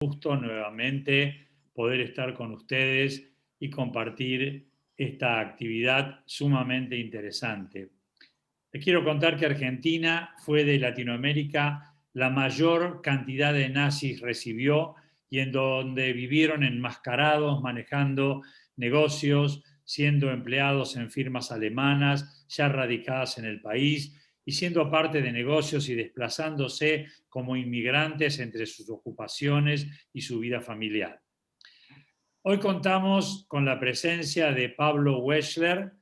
gusto nuevamente poder estar con ustedes y compartir esta actividad sumamente interesante. Les quiero contar que Argentina fue de Latinoamérica la mayor cantidad de nazis recibió y en donde vivieron enmascarados, manejando negocios, siendo empleados en firmas alemanas, ya radicadas en el país, y siendo parte de negocios y desplazándose como inmigrantes entre sus ocupaciones y su vida familiar. Hoy contamos con la presencia de Pablo Wechsler,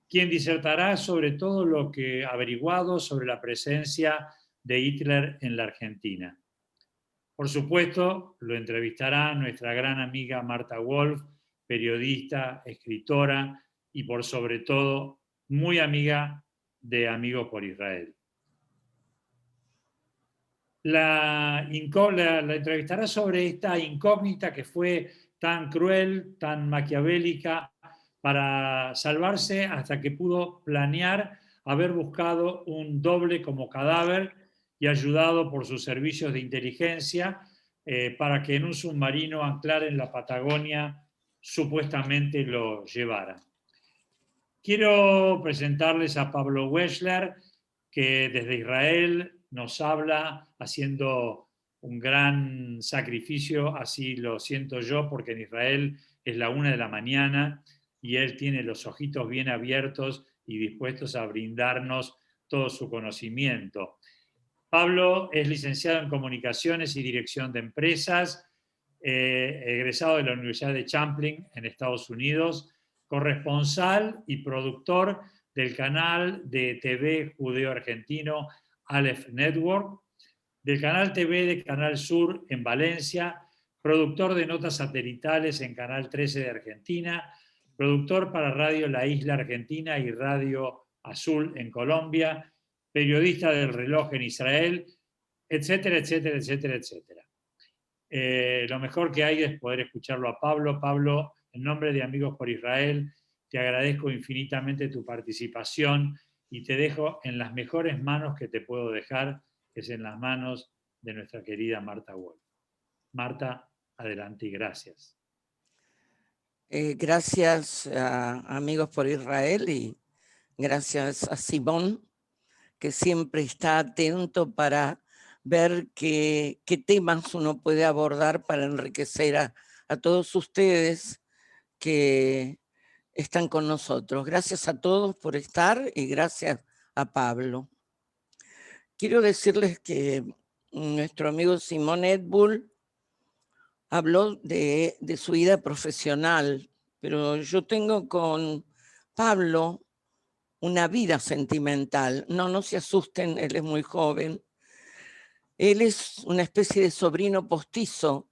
quien disertará sobre todo lo que ha averiguado sobre la presencia de Hitler en la Argentina. Por supuesto, lo entrevistará nuestra gran amiga Marta Wolf, periodista, escritora y por sobre todo muy amiga de Amigos por Israel. La entrevistará sobre esta incógnita que fue tan cruel, tan maquiavélica, para salvarse hasta que pudo planear haber buscado un doble como cadáver y ayudado por sus servicios de inteligencia para que en un submarino anclar en la Patagonia supuestamente lo llevara. Quiero presentarles a Pablo Wechsler, que desde Israel nos habla haciendo un gran sacrificio, así lo siento yo, porque en Israel es la 1 de la mañana y él tiene los ojitos bien abiertos y dispuestos a brindarnos todo su conocimiento. Pablo es licenciado en Comunicaciones y Dirección de Empresas, egresado de la Universidad de Champlain en Estados Unidos, corresponsal y productor del canal de TV judeo-argentino Aleph Network, del canal TV de Canal Sur en Valencia, productor de notas satelitales en Canal 13 de Argentina, productor para Radio La Isla Argentina y Radio Azul en Colombia, periodista del Reloj en Israel, etcétera, etcétera, etcétera, etcétera. Lo mejor que hay es poder escucharlo a Pablo. Pablo, en nombre de Amigos por Israel, te agradezco infinitamente tu participación y te dejo en las mejores manos que te puedo dejar, que es en las manos de nuestra querida Marta Wolf. Marta, adelante y gracias. Gracias a Amigos por Israel y gracias a Simón, que siempre está atento para ver qué temas uno puede abordar para enriquecer a todos ustedes que están con nosotros. Gracias a todos por estar y gracias a Pablo. Quiero decirles que nuestro amigo Simón Edbull habló de su vida profesional, pero yo tengo con Pablo una vida sentimental. No se asusten, él es muy joven. Él es una especie de sobrino postizo.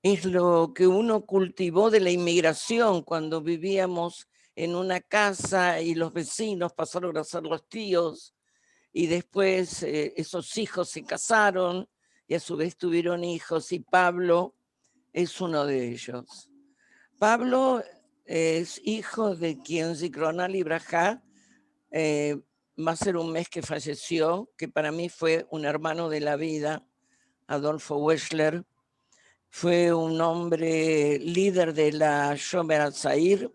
Es lo que uno cultivó de la inmigración cuando vivíamos en una casa y los vecinos pasaron a ser los tíos y después esos hijos se casaron y a su vez tuvieron hijos y Pablo es uno de ellos. Pablo es hijo de quien Zikroná Libraja va a ser un mes que falleció, que para mí fue un hermano de la vida, Adolfo Wechsler. Fue un hombre líder de la Shomer al-Zair,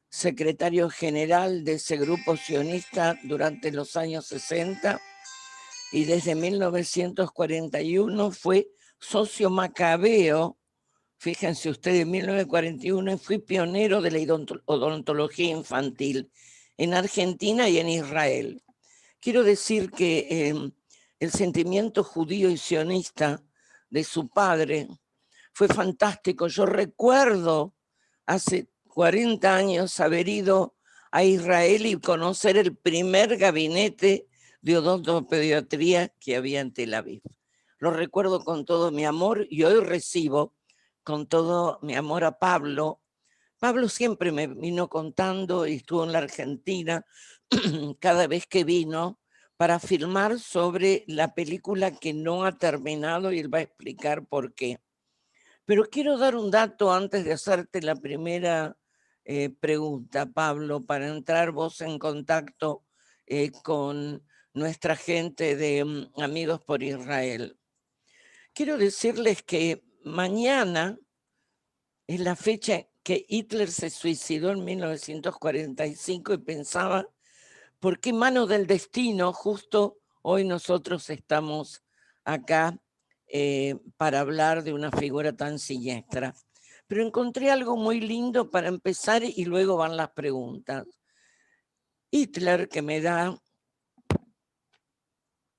secretario general de ese grupo sionista durante los años 60 y desde 1941 fue socio macabeo. Fíjense ustedes, en 1941 fui pionero de la odontología infantil en Argentina y en Israel. Quiero decir que el sentimiento judío y sionista de su padre fue fantástico. Yo recuerdo hace 40 años haber ido a Israel y conocer el primer gabinete de odontopediatría que había en Tel Aviv. Lo recuerdo con todo mi amor y hoy recibo con todo mi amor a Pablo. Pablo siempre me vino contando y estuvo en la Argentina cada vez que vino para filmar sobre la película que no ha terminado y él va a explicar por qué. Pero quiero dar un dato antes de hacerte la primera pregunta, Pablo, para entrar vos en contacto con nuestra gente de Amigos por Israel. Quiero decirles que mañana es la fecha que Hitler se suicidó en 1945 y pensaba, ¿por qué mano del destino justo hoy nosotros estamos acá para hablar de una figura tan siniestra? Pero encontré algo muy lindo para empezar y luego van las preguntas. Hitler, que me da,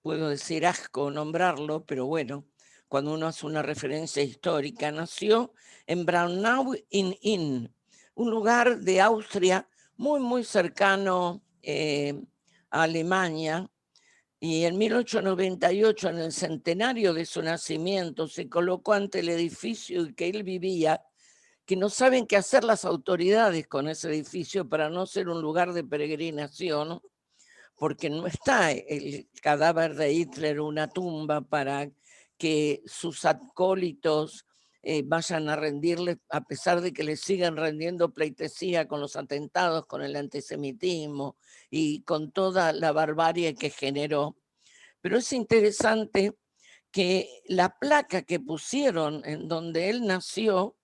puedo decir asco nombrarlo, pero bueno, cuando uno hace una referencia histórica, nació en Braunau in Inn, un lugar de Austria muy cercano a Alemania, y en 1898, en el centenario de su nacimiento, se colocó ante el edificio en que él vivía, que no saben qué hacer las autoridades con ese edificio para no ser un lugar de peregrinación, porque no está el cadáver de Hitler, una tumba para que sus acólitos vayan a rendirle, a pesar de que le sigan rendiendo pleitesía con los atentados, con el antisemitismo y con toda la barbarie que generó. Pero es interesante que la placa que pusieron en donde él nació,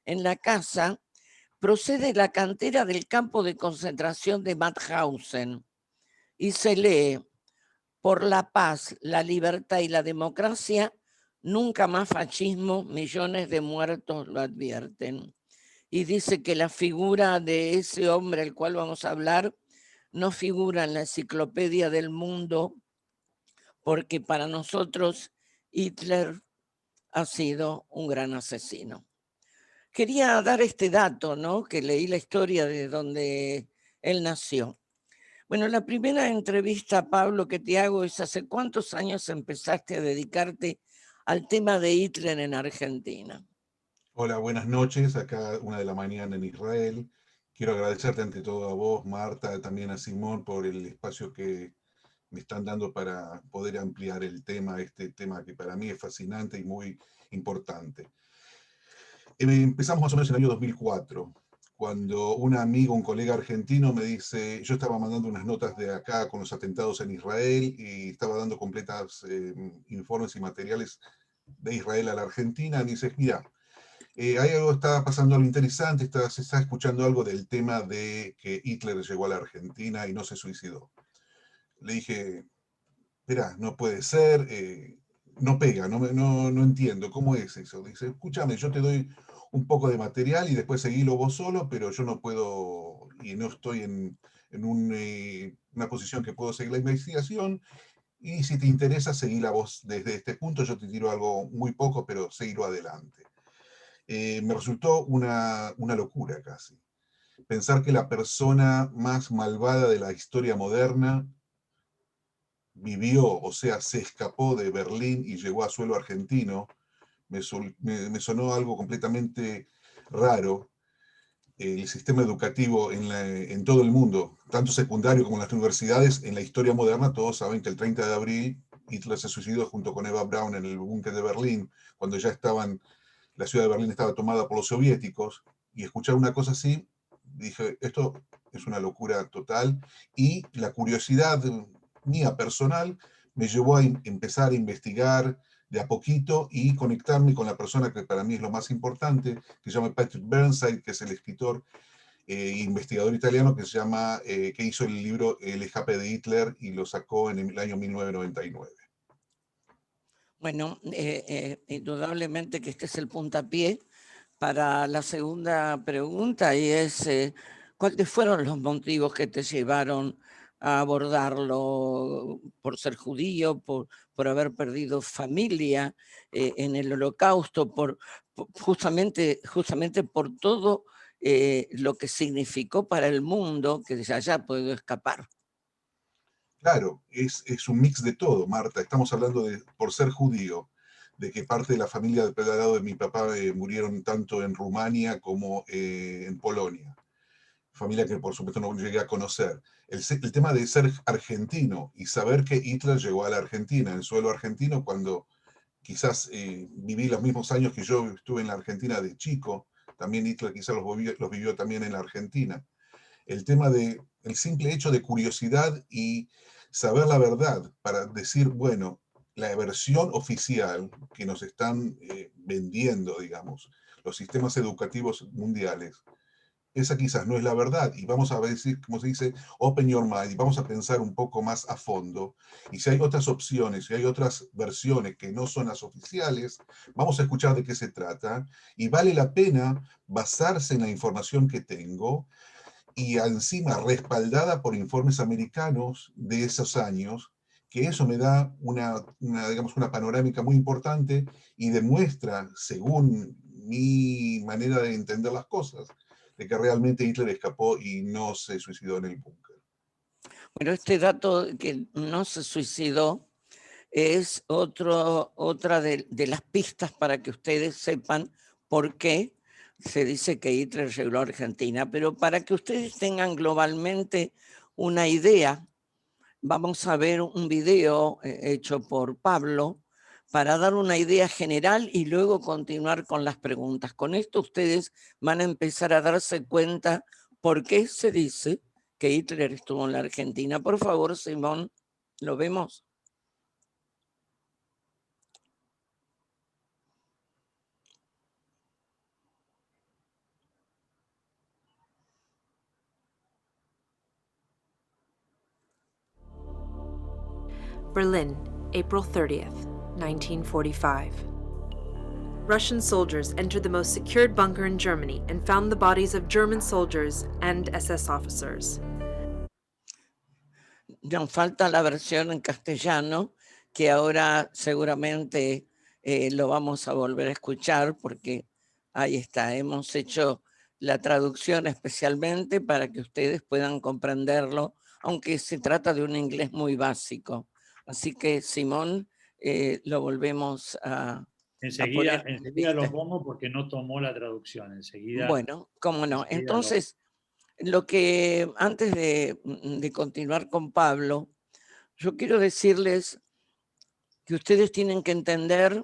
en la casa, procede de la cantera del campo de concentración de Mauthausen y se lee: por la paz, la libertad y la democracia, nunca más fascismo, millones de muertos lo advierten. Y dice que la figura de ese hombre al cual vamos a hablar no figura en la enciclopedia del mundo, porque para nosotros Hitler ha sido un gran asesino. Quería dar este dato, ¿no? Que leí la historia de donde él nació. Bueno, la primera entrevista, Pablo, que te hago es: ¿hace cuántos años empezaste a dedicarte al tema de Hitler en Argentina? Hola, buenas noches. Acá 1 de la mañana en Israel. Quiero agradecerte ante todo a vos, Marta, también a Simón por el espacio que me están dando para poder ampliar el tema, este tema que para mí es fascinante y muy importante. Empezamos más o menos en el año 2004, cuando un amigo, un colega argentino me dice, yo estaba mandando unas notas de acá con los atentados en Israel y estaba dando completas informes y materiales de Israel a la Argentina. Me dice, mira, hay algo, está pasando algo interesante, se está escuchando algo del tema de que Hitler llegó a la Argentina y no se suicidó. Le dije, espera, no puede ser, no pega, no entiendo, ¿cómo es eso? Dice, escúchame, yo te doy un poco de material y después seguilo vos solo, pero yo no puedo y no estoy en una posición que puedo seguir la investigación, y si te interesa, seguila vos desde este punto, yo te tiro algo muy poco, pero seguilo adelante. Me resultó una locura casi. Pensar que la persona más malvada de la historia moderna vivió, o sea, se escapó de Berlín y llegó a suelo argentino, me sonó algo completamente raro. El sistema educativo en todo el mundo, tanto secundario como en las universidades, en la historia moderna, todos saben que el 30 de abril Hitler se suicidó junto con Eva Braun en el búnker de Berlín, cuando ya la ciudad de Berlín estaba tomada por los soviéticos, y escuchar una cosa así, dije, esto es una locura total, y la curiosidad mía personal me llevó a empezar a investigar de a poquito y conectarme con la persona que para mí es lo más importante, que se llama Patrick Burnside, que es el escritor investigador italiano que hizo el libro El escape de Hitler y lo sacó en el año 1999. Bueno, indudablemente que este es el puntapié para la segunda pregunta, y es, ¿cuáles fueron los motivos que te llevaron a abordarlo? ¿Por ser judío, por haber perdido familia en el Holocausto, justamente por todo lo que significó para el mundo que se haya podido escapar? Claro, es un mix de todo, Marta. Estamos hablando de, por ser judío, de que parte de la familia del lado de mi papá murieron tanto en Rumania como en Polonia. Familia que por supuesto no llegué a conocer. El tema de ser argentino y saber que Hitler llegó a la Argentina, en suelo argentino, cuando quizás viví los mismos años que yo estuve en la Argentina de chico, también Hitler quizás los vivió también en la Argentina. El tema de el simple hecho de curiosidad y saber la verdad para decir, bueno, la versión oficial que nos están vendiendo, digamos, los sistemas educativos mundiales, esa quizás no es la verdad, y vamos a ver, como se dice, open your mind, y vamos a pensar un poco más a fondo, y si hay otras opciones, si hay otras versiones que no son las oficiales, vamos a escuchar de qué se trata, y vale la pena basarse en la información que tengo, y encima respaldada por informes americanos de esos años, que eso me da digamos, una panorámica muy importante y demuestra, según mi manera de entender las cosas, de que realmente Hitler escapó y no se suicidó en el búnker. Pero este dato que no se suicidó es otra de las pistas para que ustedes sepan por qué se dice que Hitler llegó a Argentina. Pero para que ustedes tengan globalmente una idea, vamos a ver un video hecho por Pablo para dar una idea general y luego continuar con las preguntas. Con esto ustedes van a empezar a darse cuenta por qué se dice que Hitler estuvo en la Argentina. Por favor, Simón, ¿lo vemos? Berlin, April 30th, 1945. Russian soldiers entered the most secured bunker in Germany and found the bodies of German soldiers and SS officers. Nos falta la versión en castellano, que ahora seguramente lo vamos a volver a escuchar, porque ahí está, hemos hecho la traducción especialmente para que ustedes puedan comprenderlo, aunque se trata de un inglés muy básico. Así que, Simón, lo volvemos a Enseguida, poner. enseguida lo pongo porque no tomó la traducción. Enseguida. Bueno, cómo no. Enseguida Entonces, lo que antes de continuar con Pablo, yo quiero decirles que ustedes tienen que entender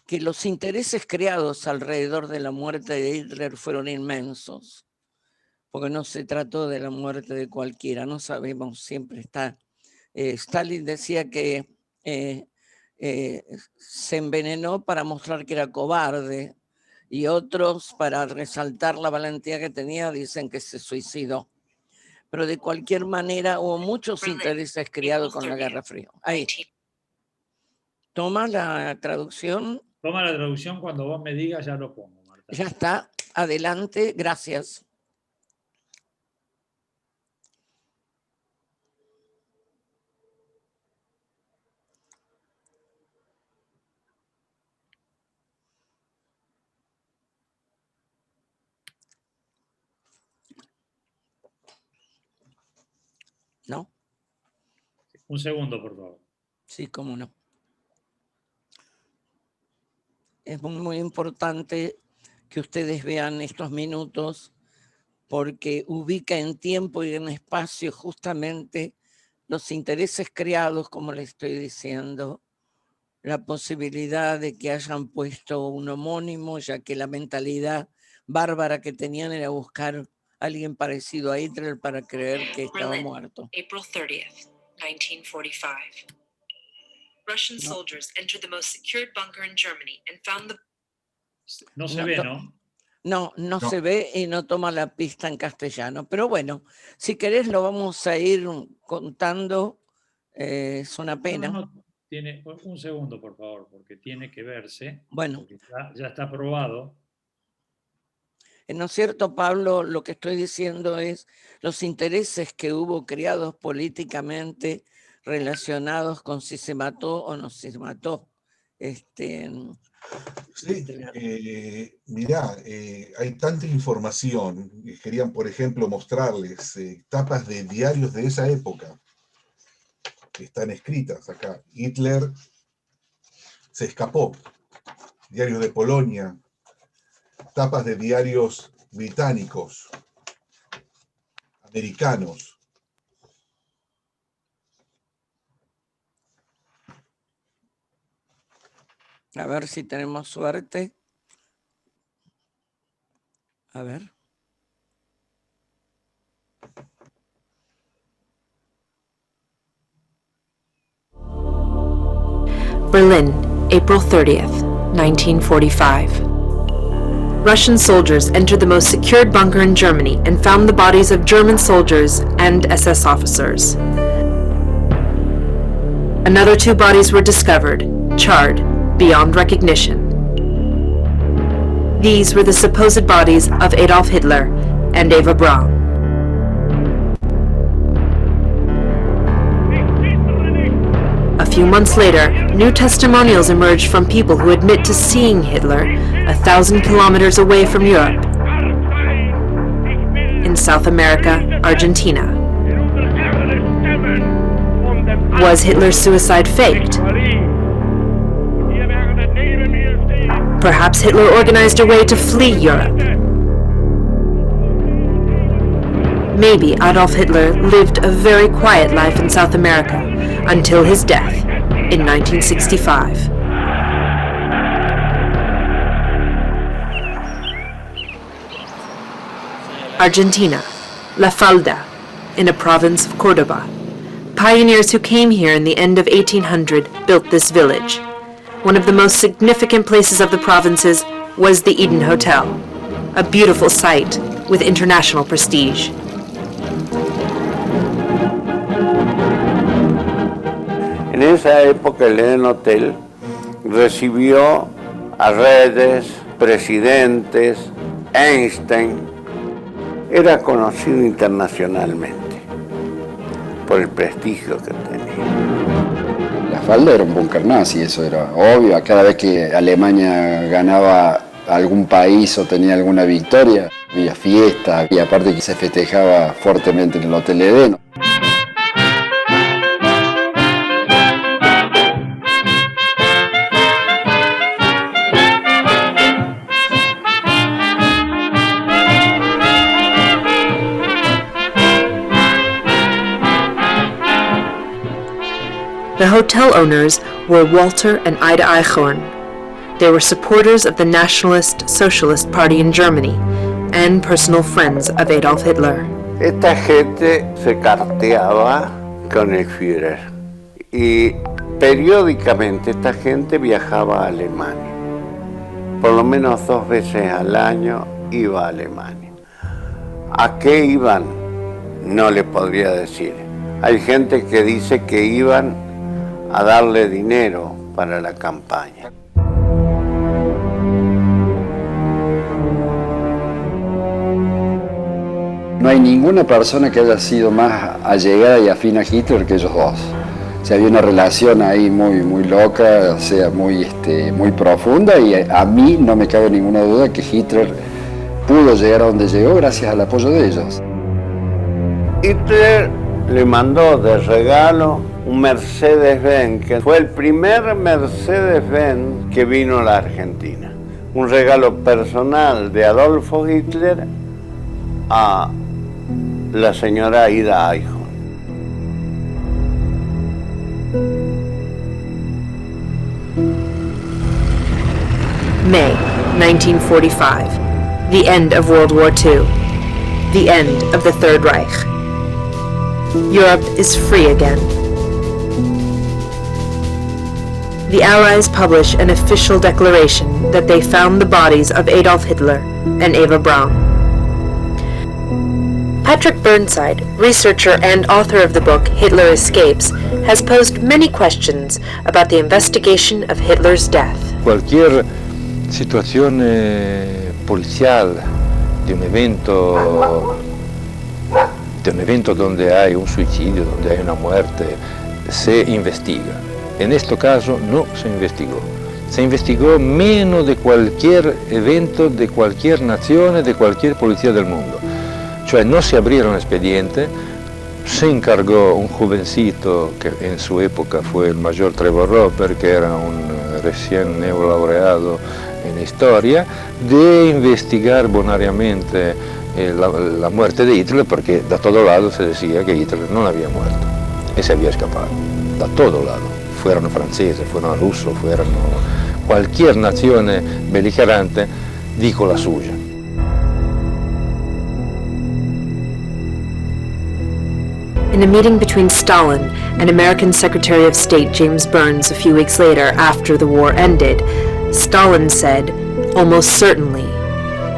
que los intereses creados alrededor de la muerte de Hitler fueron inmensos, porque no se trató de la muerte de cualquiera, no sabemos, siempre está. Stalin decía que se envenenó para mostrar que era cobarde, y otros, para resaltar la valentía que tenía, dicen que se suicidó. Pero de cualquier manera hubo muchos intereses creados con la Guerra Fría. Ahí. Toma la traducción. Toma la traducción, cuando vos me digas ya lo pongo, Marta. Ya está, adelante, gracias. ¿No? Un segundo, por favor. Sí, cómo no. Es muy importante que ustedes vean estos minutos, porque ubica en tiempo y en espacio justamente los intereses creados, como le estoy diciendo, la posibilidad de que hayan puesto un homónimo, ya que la mentalidad bárbara que tenían era buscar a alguien parecido a Hitler para creer que estaba muerto. April 30th, 1945. Russian soldiers entered the most secured bunker in Germany and found the... No se ve, ¿no? No se ve y no toma la pista en castellano. Pero bueno, si querés lo vamos a ir contando. Es una pena. No, tiene un segundo, por favor, porque tiene que verse. Bueno. Porque ya está aprobado. ¿No es cierto, Pablo? Lo que estoy diciendo es los intereses que hubo creados políticamente relacionados con si se mató o no se mató. Sí, mirá, hay tanta información. Querían, por ejemplo, mostrarles tapas de diarios de esa época que están escritas acá. Hitler se escapó. Diarios de Polonia, tapas de diarios británicos, americanos. A ver si tenemos suerte. A ver. Berlin, April 30th, 1945. Russian soldiers entered the most secured bunker in Germany and found the bodies of German soldiers and SS officers. Another 2 bodies were discovered, charred, beyond recognition. These were the supposed bodies of Adolf Hitler and Eva Braun. A few months later, new testimonials emerged from people who admit to seeing Hitler 1,000 kilometers away from Europe, in South America, Argentina. Was Hitler's suicide faked? Perhaps Hitler organized a way to flee Europe. Maybe Adolf Hitler lived a very quiet life in South America until his death in 1965. Argentina, La Falda, in a province of Córdoba. Pioneers who came here in the end of 1800 built this village. One of the most significant places of the provinces was the Eden Hotel, a beautiful site with international prestige. En esa época el Eden Hotel recibió a reyes, presidentes, Einstein. Era conocido internacionalmente por el prestigio que tenía. La Falda era un búnker nazi, eso era obvio. Cada vez que Alemania ganaba algún país o tenía alguna victoria, había fiesta y aparte que se festejaba fuertemente en el Hotel Eden. The hotel owners were Walter and Ida Eichhorn. They were supporters of the Nationalist Socialist Party in Germany and personal friends of Adolf Hitler. Esta gente se carteaba con el Führer y periódicamente esta gente viajaba a Alemania. Por lo menos 2 veces al año iba a Alemania. ¿A qué iban? No le podría decir. Hay gente que dice que iban a darle dinero para la campaña. No hay ninguna persona que haya sido más allegada y afín a Hitler que ellos dos. O sea, había una relación ahí muy loca, o sea, muy profunda, y a mí no me cabe ninguna duda que Hitler pudo llegar a donde llegó gracias al apoyo de ellos. Hitler le mandó de regalo un Mercedes-Benz, que fue el primer Mercedes-Benz que vino a la Argentina. Un regalo personal de Adolfo Hitler a la señora Ida Eichhorn. May 1945, the end of World War II, the end of the Third Reich. Europe is free again. The Allies publish an official declaration that they found the bodies of Adolf Hitler and Eva Braun. Patrick Burnside, researcher and author of the book Hitler Escapes, has posed many questions about the investigation of Hitler's death. Cualquier situazione policial di un evento donde hay un suicidio, donde hay una muerte, se investiga. En este caso no se investigó. Se investigó menos de cualquier evento, de cualquier nazione, de cualquier policía del mundo. Cioè no se abrieron expediente, se encargó un jovencito que en su época fue el mayor Trevor Roper, que era un recién neolaureado en historia, de investigar bonariamente la muerte de Hitler, porque da todo lado se decía que Hitler no había muerto y se había escapado, da todo lado. Fueron franceses, fueron rusos, fueron cualquier nación beligerante, dijo la suya. In a meeting between Stalin and American Secretary of State James Burns a few weeks later, after the war ended, Stalin said, almost certainly,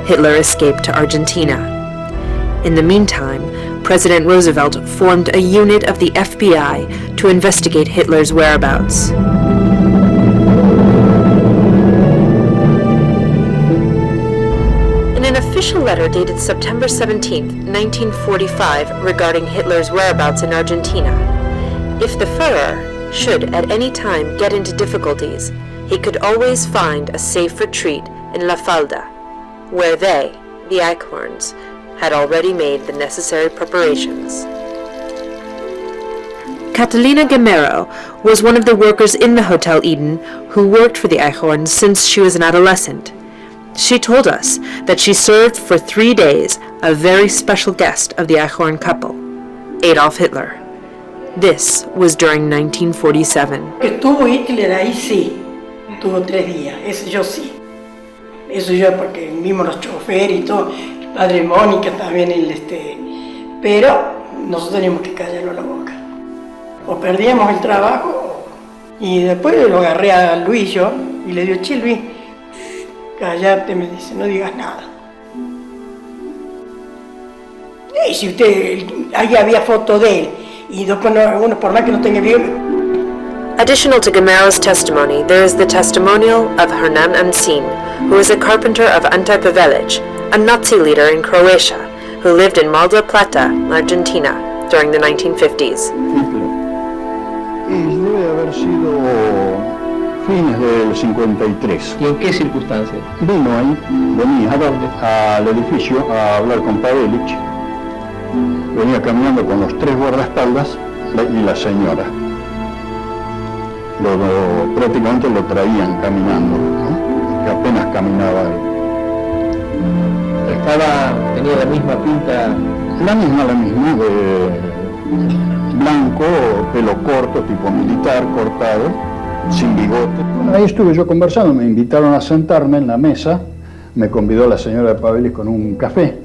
Hitler escaped to Argentina. In the meantime, President Roosevelt formed a unit of the FBI to investigate Hitler's whereabouts. In an official letter dated September 17, 1945, regarding Hitler's whereabouts in Argentina, if the Führer should at any time get into difficulties, he could always find a safe retreat in La Falda, where they, the Eichhorns, had already made the necessary preparations. Catalina Gamero was one of the workers in the Hotel Eden who worked for the Eichhorns since she was an adolescent. She told us that she served for 3 days a very special guest of the Eichhorn couple, Adolf Hitler. This was during 1947. Estuvo Hitler ahí, sí. Estuvo 3 días, eso yo sí. Eso yo porque vimos los choferes y todo, el padre Mónica también, pero nosotros teníamos que callarlo la boca. O perdíamos el trabajo, y después lo agarré a Luis yo, y le digo, che Luis, cállate, me dice, no digas nada. Y si usted, ahí había foto de él, y después uno por más que no tenga video. Additional to Gamero's testimony, there is the testimonial of Hernan Ancin, who was a carpenter of Ante Pavelic, a Nazi leader in Croatia, who lived in Mar del Plata, Argentina, during the 1950s. Y debe haber sido fines del 53. ¿Y en qué circunstancias? Venía al edificio a hablar con Pavelic. Venía caminando con los 3 guardaespaldas y la señora. Prácticamente lo traían caminando, ¿no? Que apenas caminaba él. Tenía la misma pinta. La misma, de blanco, pelo corto, tipo militar, cortado, sin bigote. Bueno, ahí estuve yo conversando, me invitaron a sentarme en la mesa, me convidó la señora de Pavelic con un café.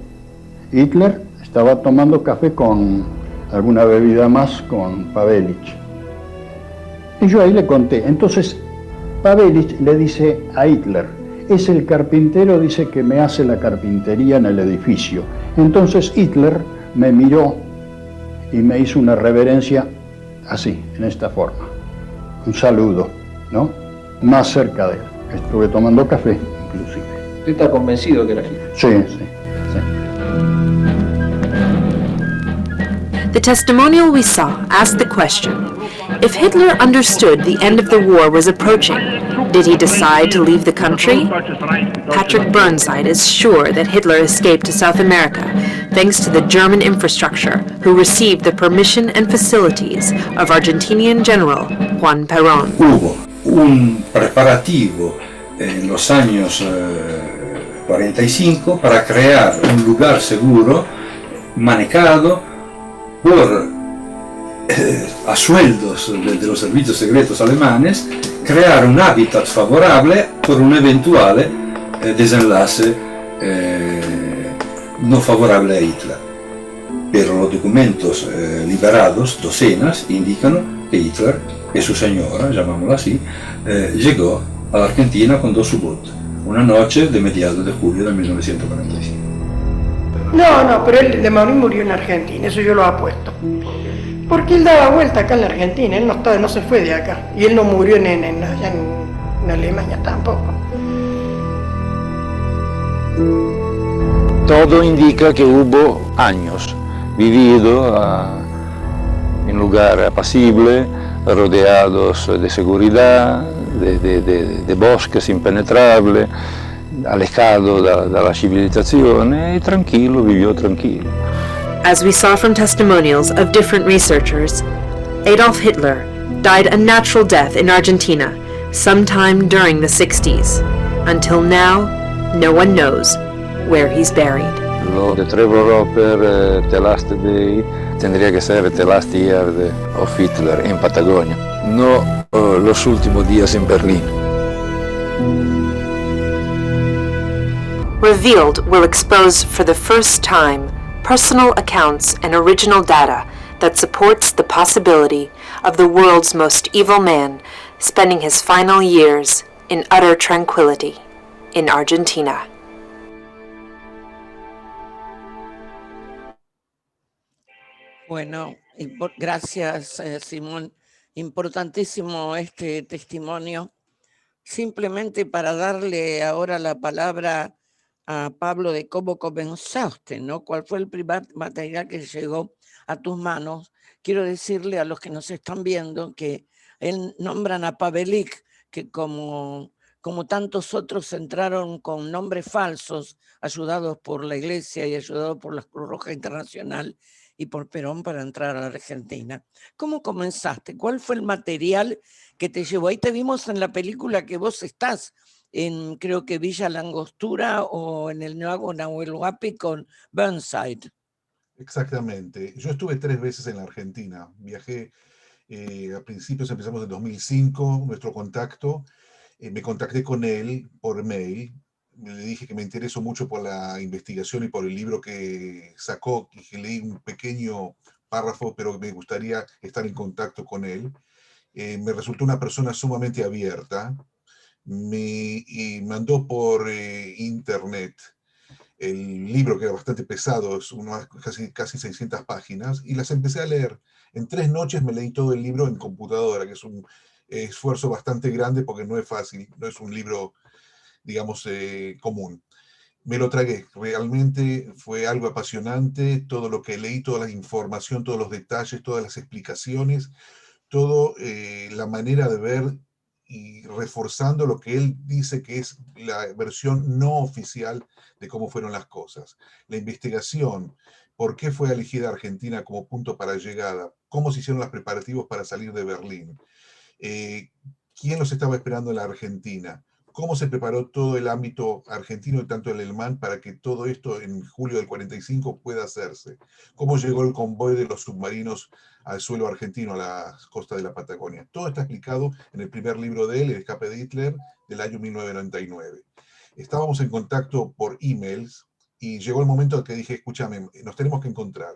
Hitler estaba tomando café con alguna bebida más con Pavelic. Y yo ahí le conté. Entonces Pavelic le dice a Hitler, es el carpintero, dice, que me hace la carpintería en el edificio. Entonces Hitler me miró y me hizo una reverencia así, en esta forma. Un saludo, ¿no? Más cerca de él. Estuve tomando café, inclusive. ¿Usted está convencido que era Hitler? Sí. The testimonial we saw asked the question, if Hitler understood the end of the war was approaching, did he decide to leave the country? Patrick Burnside is sure that Hitler escaped to South America thanks to the German infrastructure who received the permission and facilities of Argentinian General Juan Perón. Hubo un preparativo en los años 45 para crear un lugar seguro, manejado a sueldos de los servicios secretos alemanes, crear un hábitat favorable por un eventuale desenlace no favorable a Hitler. Pero los documentos liberados, docenas, indican que Hitler y su señora, llamámosla así, llegó a la Argentina con 2 U-Boot, una noche de mediados de julio de 1945. No, pero él de morir murió en Argentina, eso yo lo apuesto. Porque él daba vuelta acá en la Argentina, él no se fue de acá. Y él no murió allá en Alemania tampoco. Todo indica que hubo años vivido en un lugar apacible, rodeados de seguridad, de bosques impenetrables, alejado dalla civilizzazione, e tranquillo, vivió tranquillo. As we saw from testimonials of different researchers, Adolf Hitler died a natural death in Argentina sometime during the 60s. Until now, no one knows where he's buried. Lo de Trevor Roper, The Last Day, tendría que ser The Last Year of Hitler en Patagonia, no los últimos días en Berlín. Revealed will expose for the first time personal accounts and original data that supports the possibility of the world's most evil man spending his final years in utter tranquility in Argentina. Bueno, gracias, Simón. Importantísimo este testimonio. Simplemente para darle ahora la palabra a Pablo de cómo comenzaste, ¿no? ¿Cuál fue el primer material que llegó a tus manos? Quiero decirle a los que nos están viendo que él nombran a Pavelic, que como tantos otros entraron con nombres falsos, ayudados por la Iglesia y ayudados por la Cruz Roja Internacional y por Perón para entrar a la Argentina. ¿Cómo comenzaste? ¿Cuál fue el material que te llevó? Ahí te vimos en la película que vos estás en, creo que Villa Langostura o en el Nuevo Nahuel Huapi con Burnside. Exactamente. Yo estuve 3 veces en la Argentina. Viajé a principios, empezamos en 2005, nuestro contacto. Me contacté con él por mail. Le dije que me interesó mucho por la investigación y por el libro que sacó, y que leí un pequeño párrafo, pero me gustaría estar en contacto con él. Me resultó una persona sumamente abierta. Me mandó por internet el libro, que era bastante pesado, es casi 600 páginas, y las empecé a leer. En 3 noches me leí todo el libro en computadora, que es un esfuerzo bastante grande porque no es fácil, no es un libro, digamos, común. Me lo tragué, realmente fue algo apasionante, todo lo que leí, toda la información, todos los detalles, todas las explicaciones, todo la manera de ver y reforzando lo que él dice que es la versión no oficial de cómo fueron las cosas. La investigación, por qué fue elegida Argentina como punto para llegada, cómo se hicieron los preparativos para salir de Berlín, quién los estaba esperando en la Argentina, cómo se preparó todo el ámbito argentino y tanto el alemán para que todo esto en julio del 45 pueda hacerse, cómo llegó el convoy de los submarinos al suelo argentino, a la costa de la Patagonia. Todo está explicado en el primer libro de él, El escape de Hitler, del año 1999. Estábamos en contacto por emails y llegó el momento en que dije, escúchame, nos tenemos que encontrar.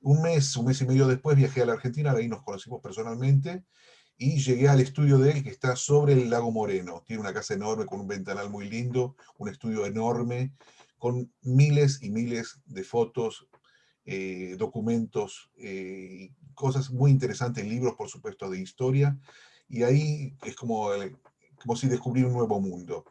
Un mes y medio después viajé a la Argentina, ahí nos conocimos personalmente, y llegué al estudio de él, que está sobre el lago Moreno. Tiene una casa enorme con un ventanal muy lindo, un estudio enorme, con miles y miles de fotos, documentos, cosas muy interesantes, libros, por supuesto, de historia. Y ahí es como si descubrí un nuevo mundo.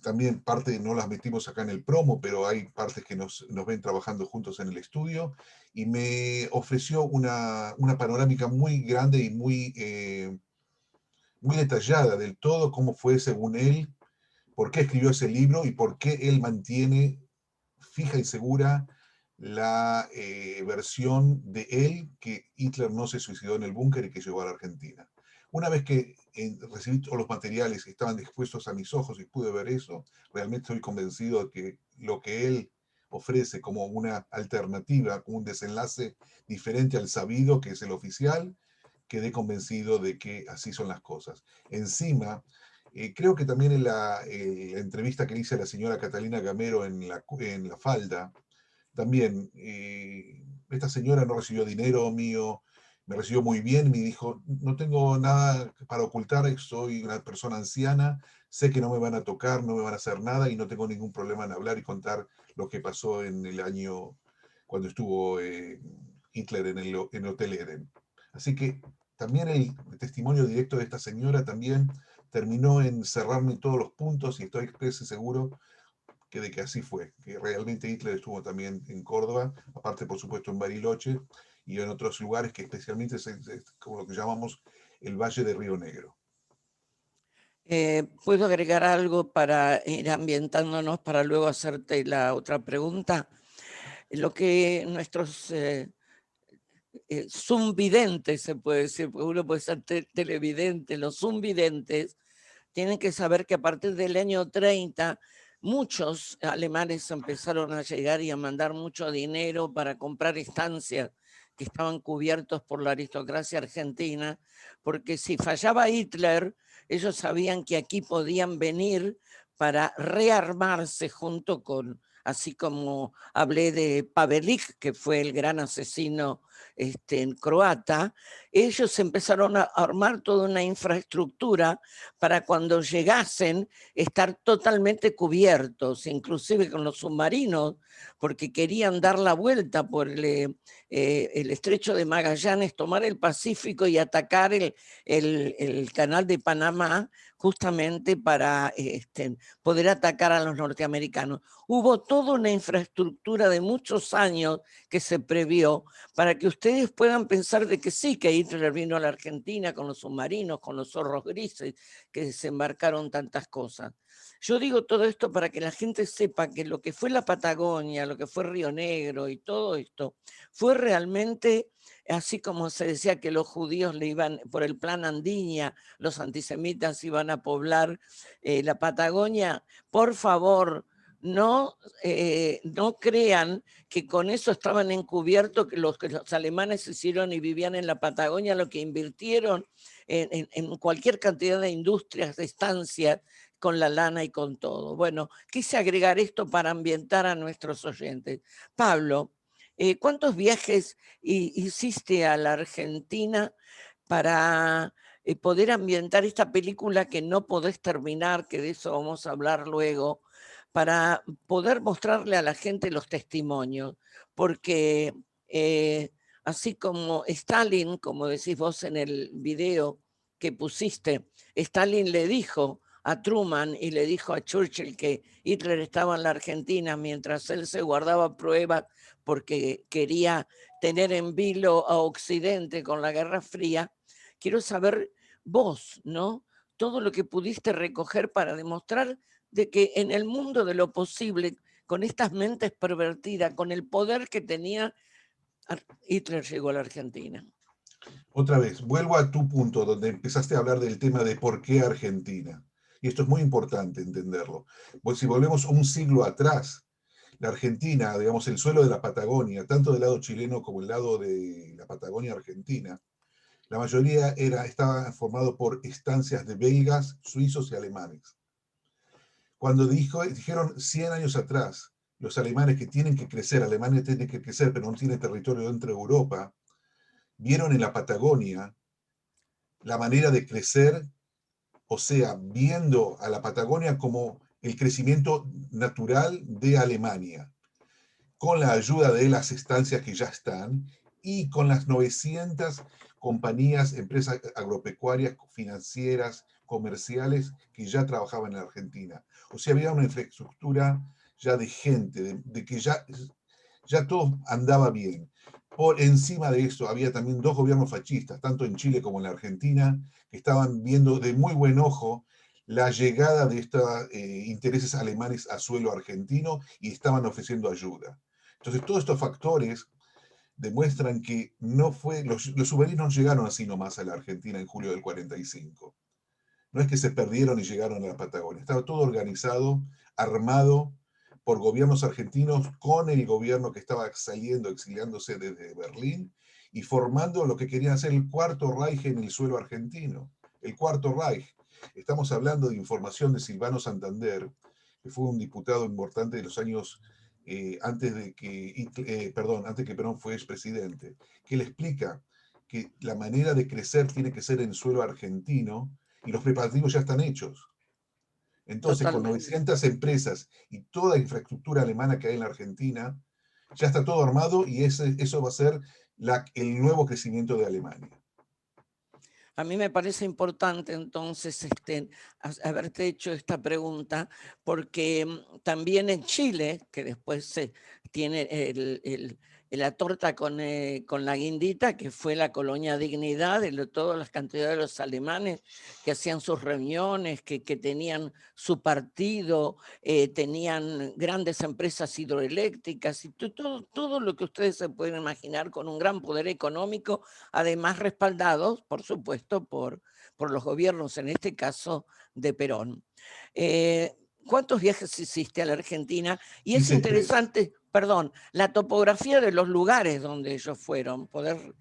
También parte, no las metimos acá en el promo, pero hay partes que nos ven trabajando juntos en el estudio, y me ofreció una panorámica muy grande y muy detallada del todo, cómo fue según él, por qué escribió ese libro y por qué él mantiene fija y segura la versión de él que Hitler no se suicidó en el búnker y que llegó a la Argentina. Una vez que recibí todos los materiales que estaban expuestos a mis ojos y pude ver eso, realmente estoy convencido de que lo que él ofrece como una alternativa, como un desenlace diferente al sabido, que es el oficial, quedé convencido de que así son las cosas. Encima, creo que también en la entrevista que le hice a la señora Catalina Gamero en la Falda, también esta señora no recibió dinero mío, me recibió muy bien, me dijo, no tengo nada para ocultar, soy una persona anciana, sé que no me van a tocar, no me van a hacer nada y no tengo ningún problema en hablar y contar lo que pasó en el año cuando estuvo Hitler en el Hotel Eden. Así que también el testimonio directo de esta señora también terminó en cerrarme todos los puntos y estoy casi seguro de que así fue, que realmente Hitler estuvo también en Córdoba, aparte por supuesto en Bariloche y en otros lugares que especialmente es como lo que llamamos el Valle de Río Negro. ¿Puedo agregar algo para ir ambientándonos para luego hacerte la otra pregunta? Lo que nuestros zumvidentes, se puede decir, porque uno puede ser televidente, los zumvidentes tienen que saber que a partir del año 30 muchos alemanes empezaron a llegar y a mandar mucho dinero para comprar estancias que estaban cubiertos por la aristocracia argentina, porque si fallaba Hitler, ellos sabían que aquí podían venir para rearmarse junto con así como hablé de Pavelic, que fue el gran asesino croata, ellos empezaron a armar toda una infraestructura para cuando llegasen estar totalmente cubiertos, inclusive con los submarinos, porque querían dar la vuelta por el estrecho de Magallanes, tomar el Pacífico y atacar el canal de Panamá, justamente para poder atacar a los norteamericanos. Hubo toda una infraestructura de muchos años que se previó para que ustedes puedan pensar de que sí, que Hitler vino a la Argentina con los submarinos, con los zorros grises, que desembarcaron tantas cosas. Yo digo todo esto para que la gente sepa que lo que fue la Patagonia, lo que fue Río Negro y todo esto, fue realmente, así como se decía que los judíos le iban, por el plan Andiña, los antisemitas iban a poblar la Patagonia. Por favor, no crean que con eso estaban encubiertos, que los alemanes hicieron y vivían en la Patagonia, lo que invirtieron en cualquier cantidad de industrias, de estancias, con la lana y con todo. Bueno, quise agregar esto para ambientar a nuestros oyentes. Pablo, ¿cuántos viajes hiciste a la Argentina para poder ambientar esta película que no podés terminar, que de eso vamos a hablar luego, para poder mostrarle a la gente los testimonios? Porque así como Stalin, como decís vos en el video que pusiste, Stalin le dijo a Truman y le dijo a Churchill que Hitler estaba en la Argentina mientras él se guardaba pruebas porque quería tener en vilo a Occidente con la Guerra Fría. Quiero saber vos, ¿no? Todo lo que pudiste recoger para demostrar de que en el mundo de lo posible, con estas mentes pervertidas, con el poder que tenía, Hitler llegó a la Argentina. Otra vez, vuelvo a tu punto donde empezaste a hablar del tema de por qué Argentina. Y esto es muy importante entenderlo. Pues si volvemos un siglo atrás, la Argentina, digamos, el suelo de la Patagonia, tanto del lado chileno como el lado de la Patagonia argentina, la mayoría estaba formado por estancias de belgas, suizos y alemanes. Cuando dijeron 100 años atrás, los alemanes que tienen que crecer, Alemania tiene que crecer, pero no tiene territorio dentro de Europa, vieron en la Patagonia la manera de crecer, o sea, viendo a la Patagonia como el crecimiento natural de Alemania, con la ayuda de las estancias que ya están y con las 900 compañías, empresas agropecuarias, financieras, comerciales que ya trabajaban en la Argentina. O sea, había una infraestructura ya de gente, de que ya todo andaba bien. Por encima de eso, había también dos gobiernos fascistas, tanto en Chile como en la Argentina, que estaban viendo de muy buen ojo la llegada de estos intereses alemanes a suelo argentino y estaban ofreciendo ayuda. Entonces, todos estos factores demuestran que los submarinos no llegaron así nomás a la Argentina en julio del 45. No es que se perdieron y llegaron a la Patagonia. Estaba todo organizado, armado por gobiernos argentinos con el gobierno que estaba exiliándose desde Berlín y formando lo que querían hacer el Cuarto Reich en el suelo argentino. El Cuarto Reich. Estamos hablando de información de Silvano Santander, que fue un diputado importante de los años antes de que Perón fue expresidente, que le explica que la manera de crecer tiene que ser en suelo argentino y los preparativos ya están hechos. Entonces, con 900 empresas y toda la infraestructura alemana que hay en la Argentina, ya está todo armado y eso va a ser el nuevo crecimiento de Alemania. A mí me parece importante entonces haberte hecho esta pregunta, porque también en Chile, que después se tiene la torta con la guindita, que fue la colonia Dignidad, de todas las cantidades de los alemanes que hacían sus reuniones, que tenían su partido, tenían grandes empresas hidroeléctricas y todo lo que ustedes se pueden imaginar, con un gran poder económico, además respaldados, por supuesto, por los gobiernos, en este caso de Perón. ¿Cuántos viajes hiciste a la Argentina? Y es interesante, la topografía de los lugares donde ellos fueron, poder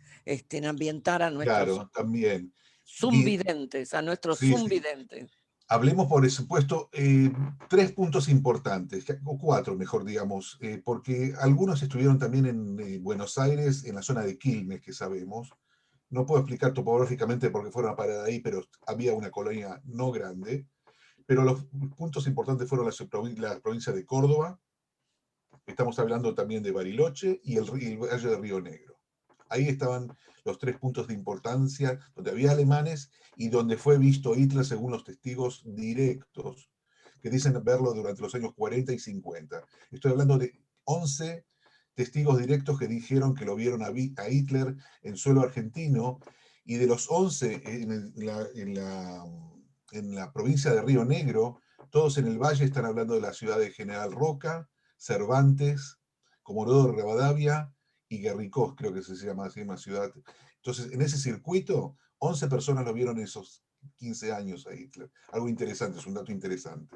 ambientar a nuestros también. zumvidentes, a nuestros zumvidentes. Hablemos, por supuesto, 3 puntos importantes, o 4 mejor digamos, porque algunos estuvieron también en Buenos Aires, en la zona de Quilmes, que sabemos. No puedo explicar topográficamente por qué fueron a parar ahí, pero había una colonia no grande. Pero los puntos importantes fueron la provincia de Córdoba, estamos hablando también de Bariloche y el Valle de Río Negro. Ahí estaban los 3 puntos de importancia, donde había alemanes y donde fue visto Hitler según los testigos directos, que dicen verlo durante los años 40 y 50. Estoy hablando de 11 testigos directos que dijeron que lo vieron a Hitler en suelo argentino, y de los 11 en la provincia de Río Negro, todos en el valle están hablando de la ciudad de General Roca, Cervantes, Comodoro Rivadavia y Guerricós, creo que se llama así una ciudad. Entonces, en ese circuito, 11 personas lo vieron en esos 15 años a Hitler. Algo interesante, es un dato interesante.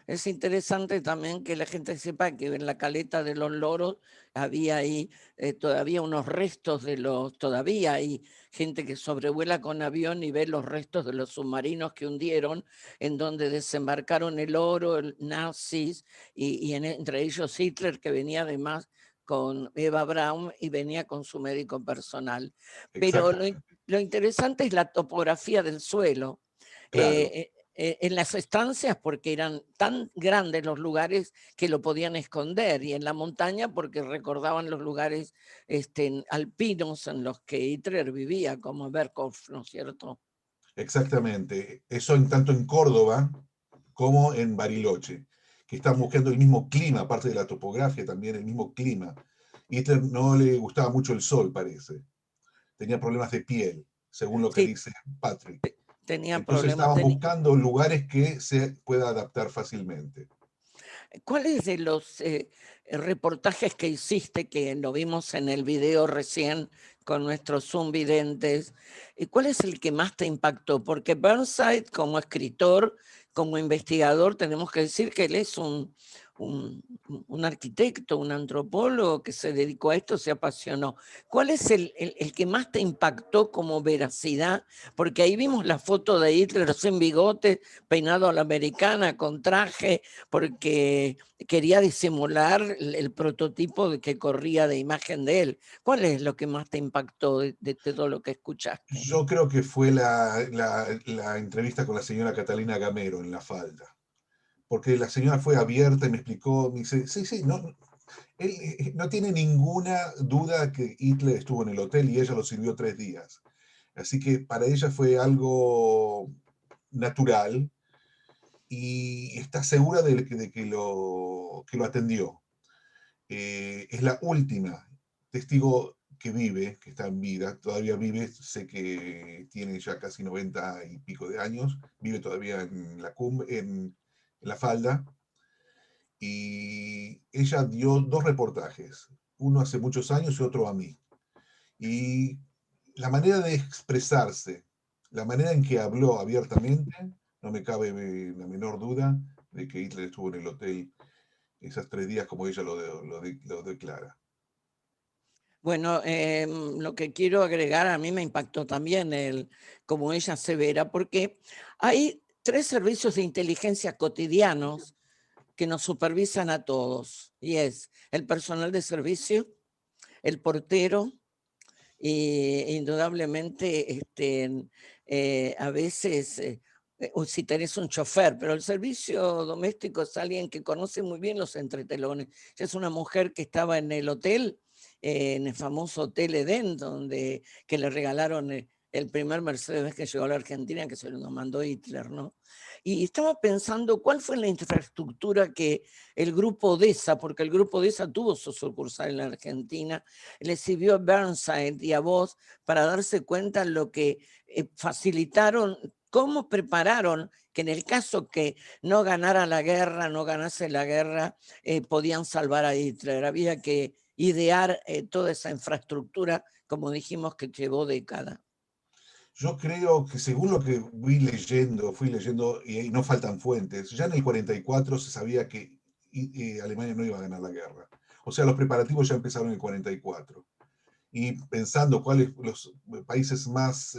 Es interesante también que la gente sepa que en la caleta de los Loros había ahí todavía unos restos todavía hay gente que sobrevuela con avión y ve los restos de los submarinos que hundieron, en donde desembarcaron el oro, nazis, y entre ellos Hitler, que venía además con Eva Braun y venía con su médico personal. Pero lo interesante es la topografía del suelo. Claro. En las estancias porque eran tan grandes los lugares que lo podían esconder, y en la montaña porque recordaban los lugares alpinos en los que Hitler vivía, como Berghof, ¿no es cierto? Exactamente. Eso tanto en Córdoba como en Bariloche, que están buscando el mismo clima, aparte de la topografía también, el mismo clima. Hitler no le gustaba mucho el sol, parece. Tenía problemas de piel, según lo que dice Patrick. Entonces estaban buscando lugares que se pueda adaptar fácilmente. ¿Cuáles de los reportajes que hiciste, que lo vimos en el video recién con nuestros Zoom videntes, cuál es el que más te impactó? Porque Burnside, como escritor, como investigador, tenemos que decir que él es un arquitecto, un antropólogo que se dedicó a esto, se apasionó. ¿Cuál es el que más te impactó como veracidad? Porque ahí vimos la foto de Hitler sin bigote, peinado a la americana, con traje, porque quería disimular el prototipo que corría de imagen de él. ¿Cuál es lo que más te impactó de todo lo que escuchaste? Yo creo que fue la entrevista con la señora Catalina Gamero en La Falda. Porque la señora fue abierta y me explicó, me dice, sí, él no tiene ninguna duda que Hitler estuvo en el hotel y ella lo sirvió 3 días. Así que para ella fue algo natural y está segura de que lo atendió. Es la última testigo que vive, que está en vida, todavía vive, sé que tiene ya casi 90 y pico de años, vive todavía en la Falda, y ella dio 2 reportajes, uno hace muchos años y otro a mí. Y la manera de expresarse, la manera en que habló abiertamente, no me cabe la menor duda de que Hitler estuvo en el hotel esos 3 días como ella lo declara. Bueno, lo que quiero agregar, a mí me impactó también como ella asevera, porque hay 3 servicios de inteligencia cotidianos que nos supervisan a todos, y es el personal de servicio, el portero, y indudablemente a veces, o si tenés un chofer, pero el servicio doméstico es alguien que conoce muy bien los entretelones. Ella es una mujer que estaba en el hotel, en el famoso Hotel Edén, que le regalaron el primer Mercedes que llegó a la Argentina, que se lo mandó Hitler, ¿no? Y estaba pensando cuál fue la infraestructura que el Grupo Odessa, porque el Grupo Odessa tuvo su sucursal en la Argentina, le sirvió a Burnside y a vos para darse cuenta lo que facilitaron, cómo prepararon que en el caso que no ganara la guerra, no ganase la guerra, podían salvar a Hitler. Había que idear toda esa infraestructura, como dijimos, que llevó décadas. Yo creo que según lo que fui leyendo, y no faltan fuentes, ya en el 44 se sabía que Alemania no iba a ganar la guerra. O sea, los preparativos ya empezaron en el 44. Y pensando cuáles los países más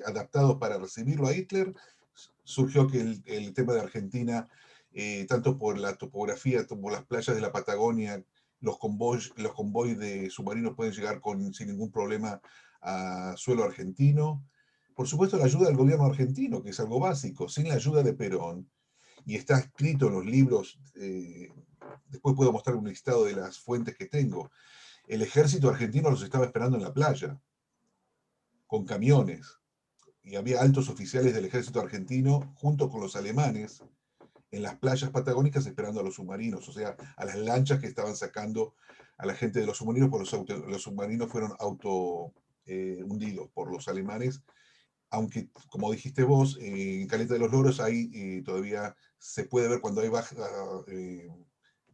adaptados para recibirlo a Hitler, surgió que el tema de Argentina, tanto por la topografía, como las playas de la Patagonia, los convoys de submarinos pueden llegar sin ningún problema a suelo argentino. Por supuesto, la ayuda del gobierno argentino, que es algo básico. Sin la ayuda de Perón, y está escrito en los libros, después puedo mostrar un listado de las fuentes que tengo, el ejército argentino los estaba esperando en la playa, con camiones, y había altos oficiales del ejército argentino junto con los alemanes en las playas patagónicas esperando a los submarinos, o sea, a las lanchas que estaban sacando a la gente de los submarinos, porque los submarinos fueron hundidos por los alemanes, aunque, como dijiste vos, en Caleta de los Loros ahí todavía se puede ver cuando hay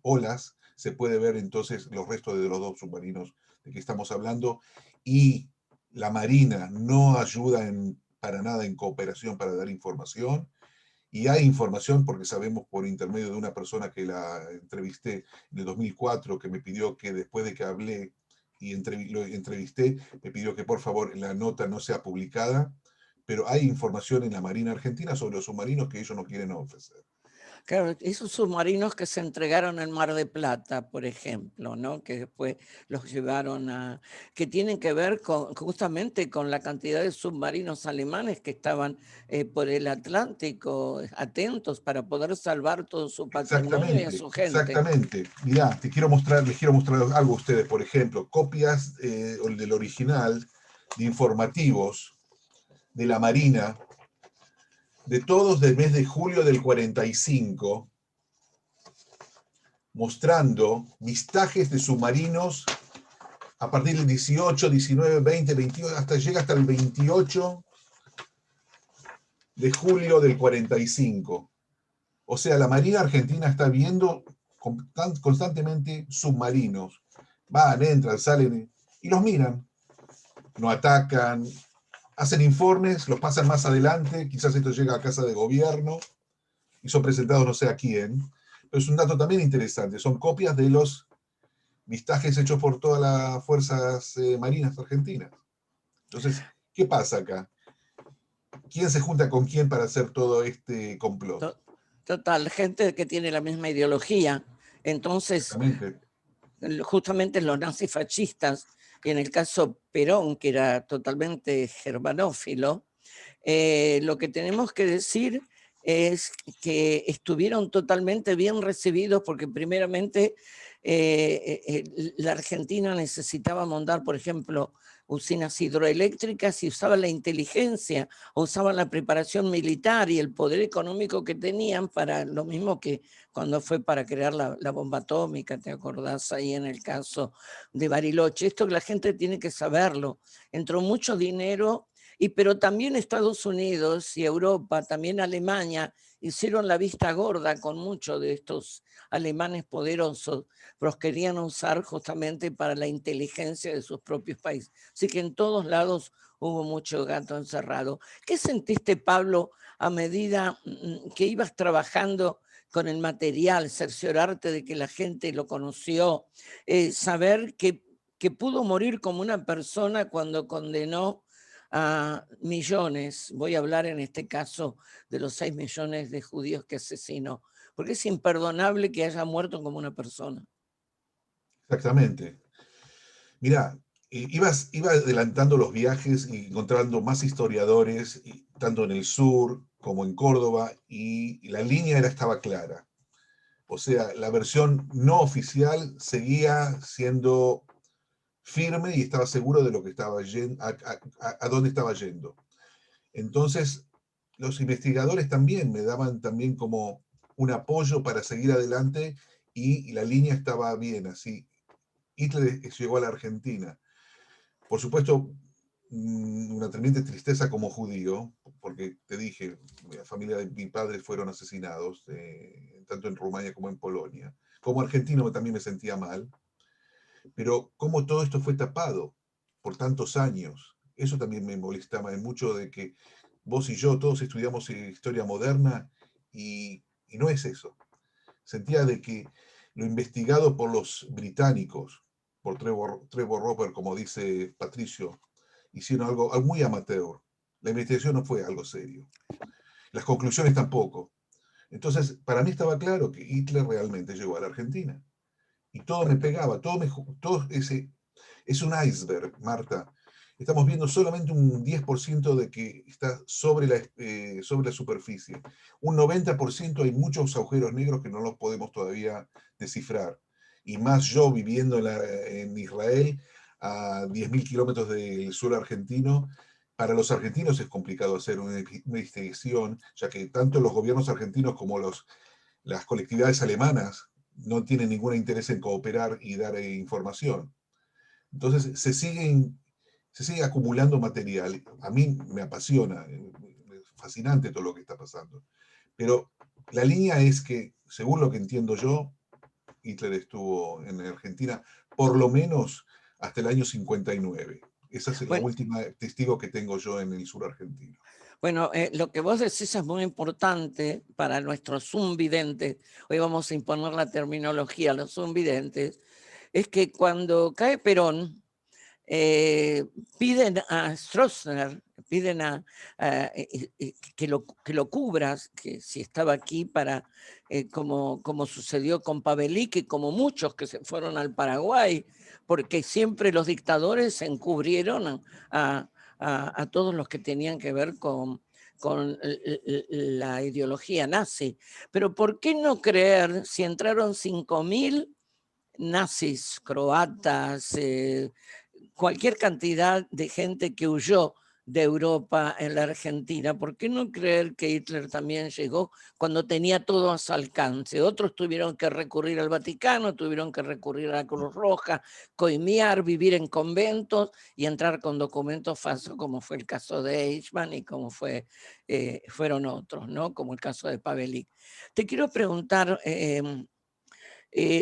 olas, se puede ver entonces los restos de los dos submarinos de que estamos hablando, y la Marina no ayuda para nada en cooperación para dar información, y hay información porque sabemos por intermedio de una persona que la entrevisté en el 2004, que me pidió que después de que hablé y lo entrevisté, me pidió que por favor la nota no sea publicada, pero hay información en la Marina Argentina sobre los submarinos que ellos no quieren ofrecer. Claro, esos submarinos que se entregaron en Mar de Plata, por ejemplo, ¿no? Que después los llevaron que tienen que ver justamente con la cantidad de submarinos alemanes que estaban por el Atlántico, atentos para poder salvar todo su patrimonio y a su gente. Exactamente. Mirá, les quiero mostrar algo a ustedes, por ejemplo, copias del original de informativos de la Marina, de todos del mes de julio del 45, mostrando listajes de submarinos a partir del 18, 19, 20, 22, llega hasta el 28 de julio del 45. O sea, la Marina Argentina está viendo constantemente submarinos. Van, entran, salen y los miran. No atacan, hacen informes, los pasan más adelante, quizás esto llega a casa de gobierno y son presentados no sé a quién, pero es un dato también interesante, son copias de los listajes hechos por todas las fuerzas marinas argentinas. Entonces, ¿qué pasa acá? ¿Quién se junta con quién para hacer todo este complot? Total, gente que tiene la misma ideología. Entonces, justamente los nazifascistas, y en el caso Perón, que era totalmente germanófilo, lo que tenemos que decir es que estuvieron totalmente bien recibidos porque primeramente la Argentina necesitaba montar, por ejemplo, usinas hidroeléctricas y usaban la inteligencia, usaban la preparación militar y el poder económico que tenían para lo mismo que cuando fue para crear la bomba atómica, ¿te acordás ahí en el caso de Bariloche? Esto que la gente tiene que saberlo. Entró mucho dinero, pero también Estados Unidos y Europa, también Alemania, hicieron la vista gorda con muchos de estos alemanes poderosos, los querían usar justamente para la inteligencia de sus propios países. Así que en todos lados hubo mucho gato encerrado. ¿Qué sentiste, Pablo, a medida que ibas trabajando con el material, cerciorarte de que la gente lo conoció, saber que pudo morir como una persona cuando condenó a millones, voy a hablar en este caso de los 6 millones de judíos que asesinó, porque es imperdonable que haya muerto como una persona? Exactamente. Mirá, iba adelantando los viajes y encontrando más historiadores, tanto en el sur como en Córdoba, y la línea estaba clara. O sea, la versión no oficial seguía siendo firme y estaba seguro de lo que estaba yendo, a dónde estaba yendo. Entonces, los investigadores también me daban también como un apoyo para seguir adelante y la línea estaba bien, así. Hitler llegó a la Argentina. Por supuesto, una tremenda tristeza como judío, porque te dije, la familia de mi padre fueron asesinados, tanto en Rumania como en Polonia. Como argentino también me sentía mal, pero cómo todo esto fue tapado por tantos años, eso también me molestaba mucho, de que vos y yo todos estudiamos historia moderna y no es eso. Sentía de que lo investigado por los británicos, por Trevor Roper, como dice Patricio, hicieron algo muy amateur. La investigación no fue algo serio. las conclusiones tampoco. Entonces, para mí estaba claro que Hitler realmente llegó a la Argentina. Y todo me pegaba, todo es un iceberg, Marta. Estamos viendo solamente un 10% de que está sobre la superficie. Un 90% hay muchos agujeros negros que no los podemos todavía descifrar. Y más yo viviendo en Israel, a 10.000 kilómetros del suelo argentino. Para los argentinos es complicado hacer una investigación, ya que tanto los gobiernos argentinos como las colectividades alemanas no tienen ningún interés en cooperar y dar información. Entonces se sigue acumulando material. A mí me apasiona, es fascinante todo lo que está pasando. Pero la línea es que, según lo que entiendo yo, Hitler estuvo en Argentina por lo menos hasta el año 59. Esa es la última testigo que tengo yo en el sur argentino. Bueno, lo que vos decís es muy importante para nuestros zumvidentes. Hoy vamos a imponer la terminología a los zumvidentes. Es que cuando cae Perón, piden a Stroessner, piden que lo cubras, que si estaba aquí para, como sucedió con Pavelic y como muchos que se fueron al Paraguay, porque siempre los dictadores se encubrieron a todos los que tenían que ver con la ideología nazi. Pero ¿por qué no creer si entraron 5.000 nazis, croatas, cualquier cantidad de gente que huyó de Europa en la Argentina? ¿Por qué no creer que Hitler también llegó cuando tenía todo a su alcance? Otros tuvieron que recurrir al Vaticano, tuvieron que recurrir a la Cruz Roja, coimear, vivir en conventos y entrar con documentos falsos, como fue el caso de Eichmann y como fueron otros, ¿no? Como el caso de Pavelic. Te quiero preguntar,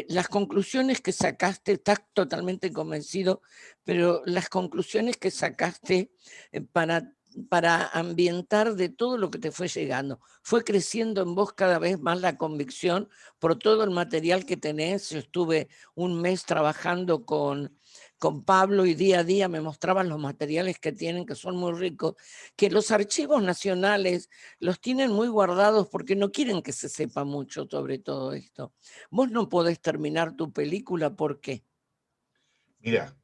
las conclusiones que sacaste, estás totalmente convencido, pero las conclusiones que sacaste para ambientar de todo lo que te fue llegando, ¿fue creciendo en vos cada vez más la convicción por todo el material que tenés? Yo estuve un mes trabajando con Pablo y día a día me mostraban los materiales que tienen, que son muy ricos, que los archivos nacionales los tienen muy guardados porque no quieren que se sepa mucho sobre todo esto. Vos no podés terminar tu película, ¿por qué? Mira,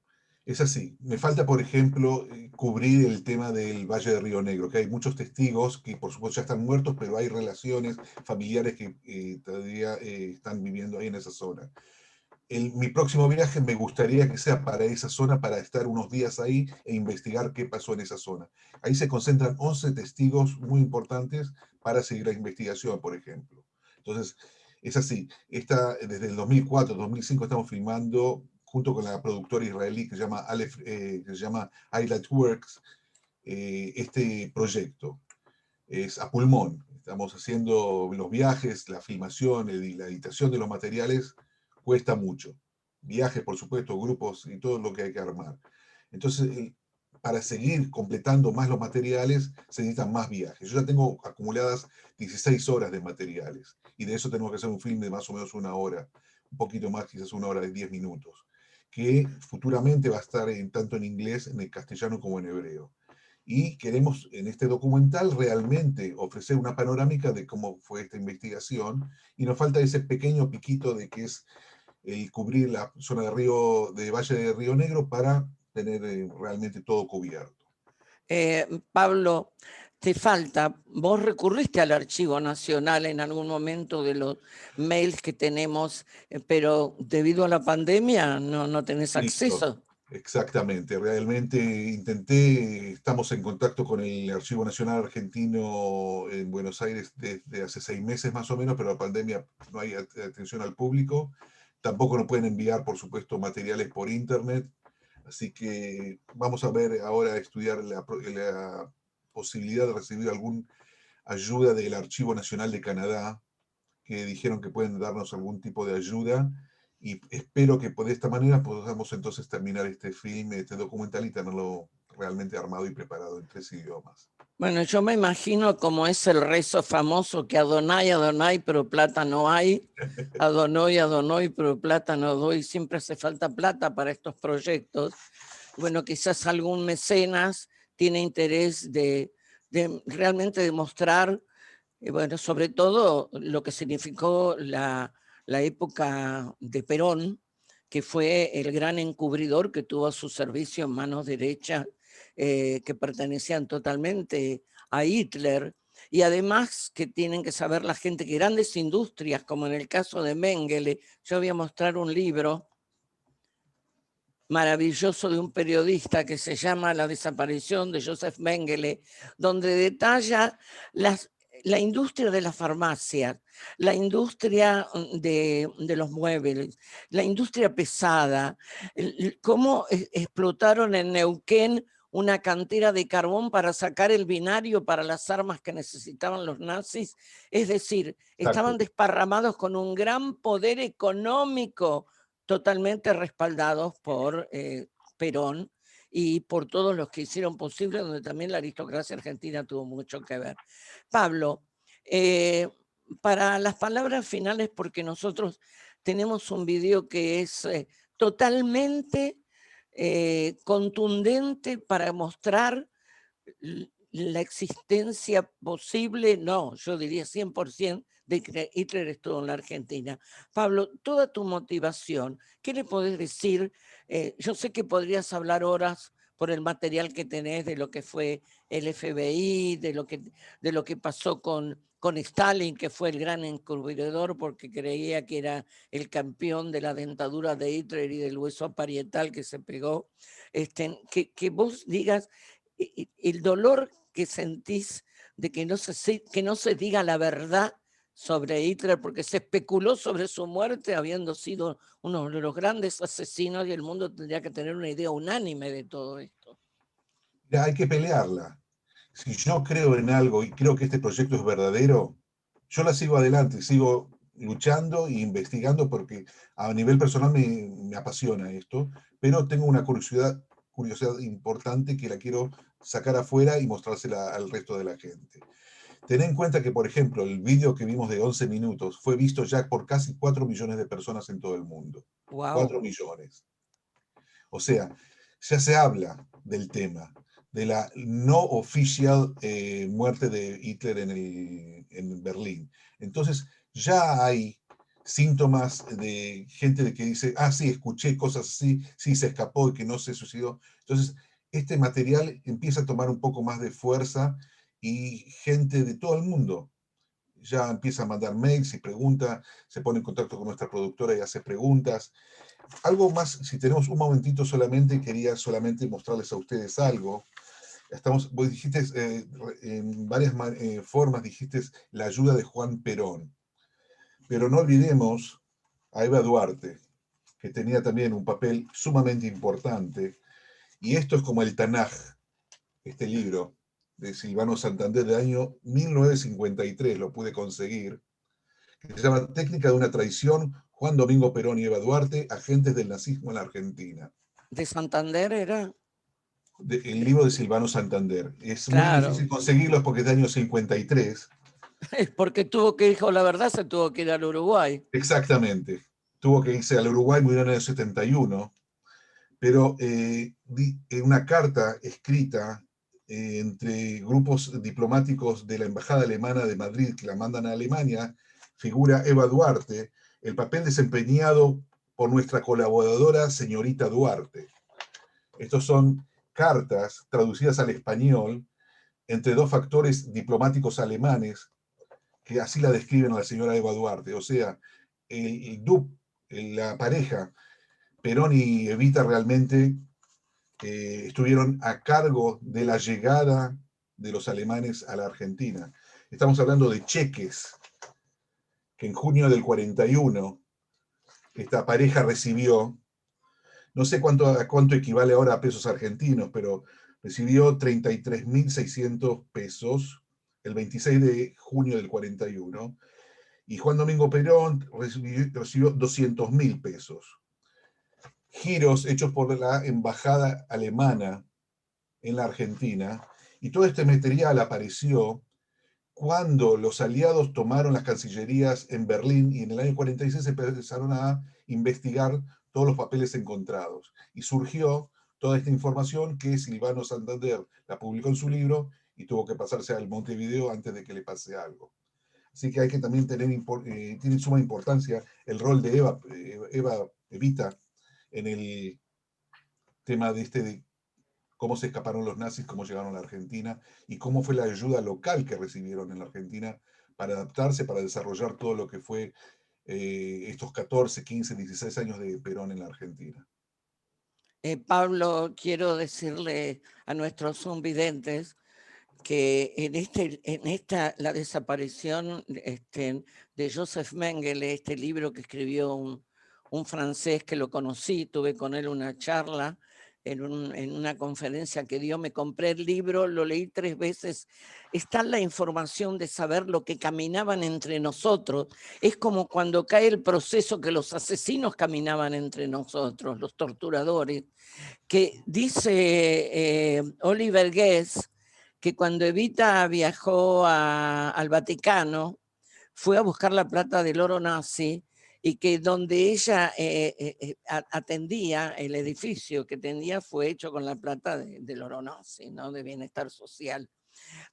es así. Me falta, por ejemplo, cubrir el tema del Valle de Río Negro, que hay muchos testigos que por supuesto ya están muertos, pero hay relaciones familiares que todavía están viviendo ahí en esa zona. Mi próximo viaje me gustaría que sea para esa zona, para estar unos días ahí e investigar qué pasó en esa zona. Ahí se concentran 11 testigos muy importantes para seguir la investigación, por ejemplo. Entonces, es así. Desde el 2004, 2005 estamos filmando junto con la productora israelí que se llama Highlight Works, este proyecto. Es a pulmón. Estamos haciendo los viajes, la filmación, la editación de los materiales. Cuesta mucho. Viajes, por supuesto, grupos y todo lo que hay que armar. Entonces, para seguir completando más los materiales, se necesitan más viajes. Yo ya tengo acumuladas 16 horas de materiales y de eso tenemos que hacer un film de más o menos 1 hora, un poquito más, quizás 1 hora de 10 minutos, que futuramente va a estar tanto en inglés, en el castellano como en hebreo. Y queremos en este documental realmente ofrecer una panorámica de cómo fue esta investigación y nos falta ese pequeño piquito de que es el cubrir la zona de Valle de Río Negro para tener realmente todo cubierto. Pablo, te falta, vos recurriste al Archivo Nacional en algún momento de los mails que tenemos, pero debido a la pandemia no tenés acceso. Exactamente, realmente estamos en contacto con el Archivo Nacional Argentino en Buenos Aires desde hace 6 meses más o menos, pero la pandemia no hay atención al público. Tampoco nos pueden enviar, por supuesto, materiales por internet. Así que vamos a ver ahora, estudiar la posibilidad de recibir alguna ayuda del Archivo Nacional de Canadá, que dijeron que pueden darnos algún tipo de ayuda. Y espero que de esta manera podamos entonces terminar este film, este documental y tenerlo realmente armado y preparado en 3 idiomas. Bueno, yo me imagino como es el rezo famoso que Adonai, Adonai, pero plata no hay. Adonai, Adonai, pero plata no doy. Siempre hace falta plata para estos proyectos. Bueno, quizás algún mecenas tiene interés de realmente demostrar bueno, sobre todo lo que significó la época de Perón, que fue el gran encubridor que tuvo a su servicio manos derechas, que pertenecían totalmente a Hitler, y además que tienen que saber la gente que grandes industrias, como en el caso de Mengele, yo voy a mostrar un libro maravilloso de un periodista que se llama La desaparición de Joseph Mengele, donde detalla la industria de las farmacias, la industria de los muebles, la industria pesada, cómo explotaron en Neuquén una cantera de carbón para sacar el binario para las armas que necesitaban los nazis. Es decir, estaban desparramados con un gran poder económico, totalmente respaldados por Perón y por todos los que hicieron posible, donde también la aristocracia argentina tuvo mucho que ver. Pablo, para las palabras finales, porque nosotros tenemos un video que es totalmente contundente para mostrar la existencia posible, no, yo diría 100%, de que Hitler estuvo en la Argentina. Pablo, toda tu motivación, ¿qué le podés decir? Yo sé que podrías hablar horas por el material que tenés de lo que fue el FBI, de lo que pasó con Stalin, que fue el gran encubridor porque creía que era el campeón de la dentadura de Hitler y del hueso parietal que se pegó. Que vos digas el dolor que sentís de que no se diga la verdad sobre Hitler, porque se especuló sobre su muerte habiendo sido uno de los grandes asesinos, y el mundo tendría que tener una idea unánime de todo esto. Ya, hay que pelearla. Si yo creo en algo y creo que este proyecto es verdadero, yo la sigo adelante, sigo luchando e investigando porque a nivel personal me apasiona esto, pero tengo una curiosidad importante que la quiero sacar afuera y mostrársela al resto de la gente. Ten en cuenta que, por ejemplo, el vídeo que vimos de 11 minutos fue visto ya por casi 4 millones de personas en todo el mundo. Wow. 4 millones. O sea, ya se habla del tema, de la no oficial muerte de Hitler en Berlín. Entonces, ya hay síntomas de gente de que dice, ah, sí, escuché cosas así, sí, se escapó y que no se suicidó. Entonces, este material empieza a tomar un poco más de fuerza y gente de todo el mundo ya empieza a mandar mails y pregunta, se pone en contacto con nuestra productora y hace preguntas. Algo más, si tenemos un momentito solamente, quería solamente mostrarles a ustedes algo. Vos dijiste en varias formas, dijiste la ayuda de Juan Perón. Pero no olvidemos a Eva Duarte, que tenía también un papel sumamente importante. Y esto es como el Tanaj, este libro de Silvano Santander del año 1953, lo pude conseguir, que se llama Técnica de una traición, Juan Domingo Perón y Eva Duarte, agentes del nazismo en la Argentina. ¿De Santander era? El libro de Silvano Santander. Es claro. Muy difícil conseguirlo porque es de año 53. Es porque tuvo que, dijo la verdad, se tuvo que ir al Uruguay. Exactamente. Tuvo que irse al Uruguay, murió en el 71. Pero en una carta escrita entre grupos diplomáticos de la Embajada Alemana de Madrid que la mandan a Alemania, figura Eva Duarte, el papel desempeñado por nuestra colaboradora señorita Duarte. Estos son cartas traducidas al español entre dos factores diplomáticos alemanes que así la describen a la señora Eva Duarte. O sea, la pareja Perón y Evita realmente estuvieron a cargo de la llegada de los alemanes a la Argentina. Estamos hablando de cheques que en junio del 41 esta pareja recibió, no sé a cuánto equivale ahora a pesos argentinos, pero recibió 33.600 pesos el 26 de junio del 41, y Juan Domingo Perón recibió 200.000 pesos. Giros hechos por la embajada alemana en la Argentina, y todo este material apareció cuando los aliados tomaron las cancillerías en Berlín, y en el año 46 se empezaron a investigar todos los papeles encontrados, y surgió toda esta información que Silvano Santander la publicó en su libro y tuvo que pasarse al Montevideo antes de que le pase algo. Así que hay que también tener, tiene suma importancia el rol de Evita, en el tema de cómo se escaparon los nazis, cómo llegaron a la Argentina y cómo fue la ayuda local que recibieron en la Argentina para adaptarse, para desarrollar todo lo que fue estos 14, 15, 16 años de Perón en la Argentina. Pablo, quiero decirle a nuestros zumvidentes que la desaparición de Joseph Mengele, este libro que escribió un francés que lo conocí, tuve con él una charla en una conferencia que dio, me compré el libro, lo leí 3 veces, está la información de saber lo que caminaban entre nosotros, es como cuando cae el proceso que los asesinos caminaban entre nosotros, los torturadores, que dice Oliver Guess, que cuando Evita viajó al Vaticano, fue a buscar la plata del oro nazi y que donde ella atendía, el edificio que atendía fue hecho con la plata del oro nazi, ¿no? De bienestar social.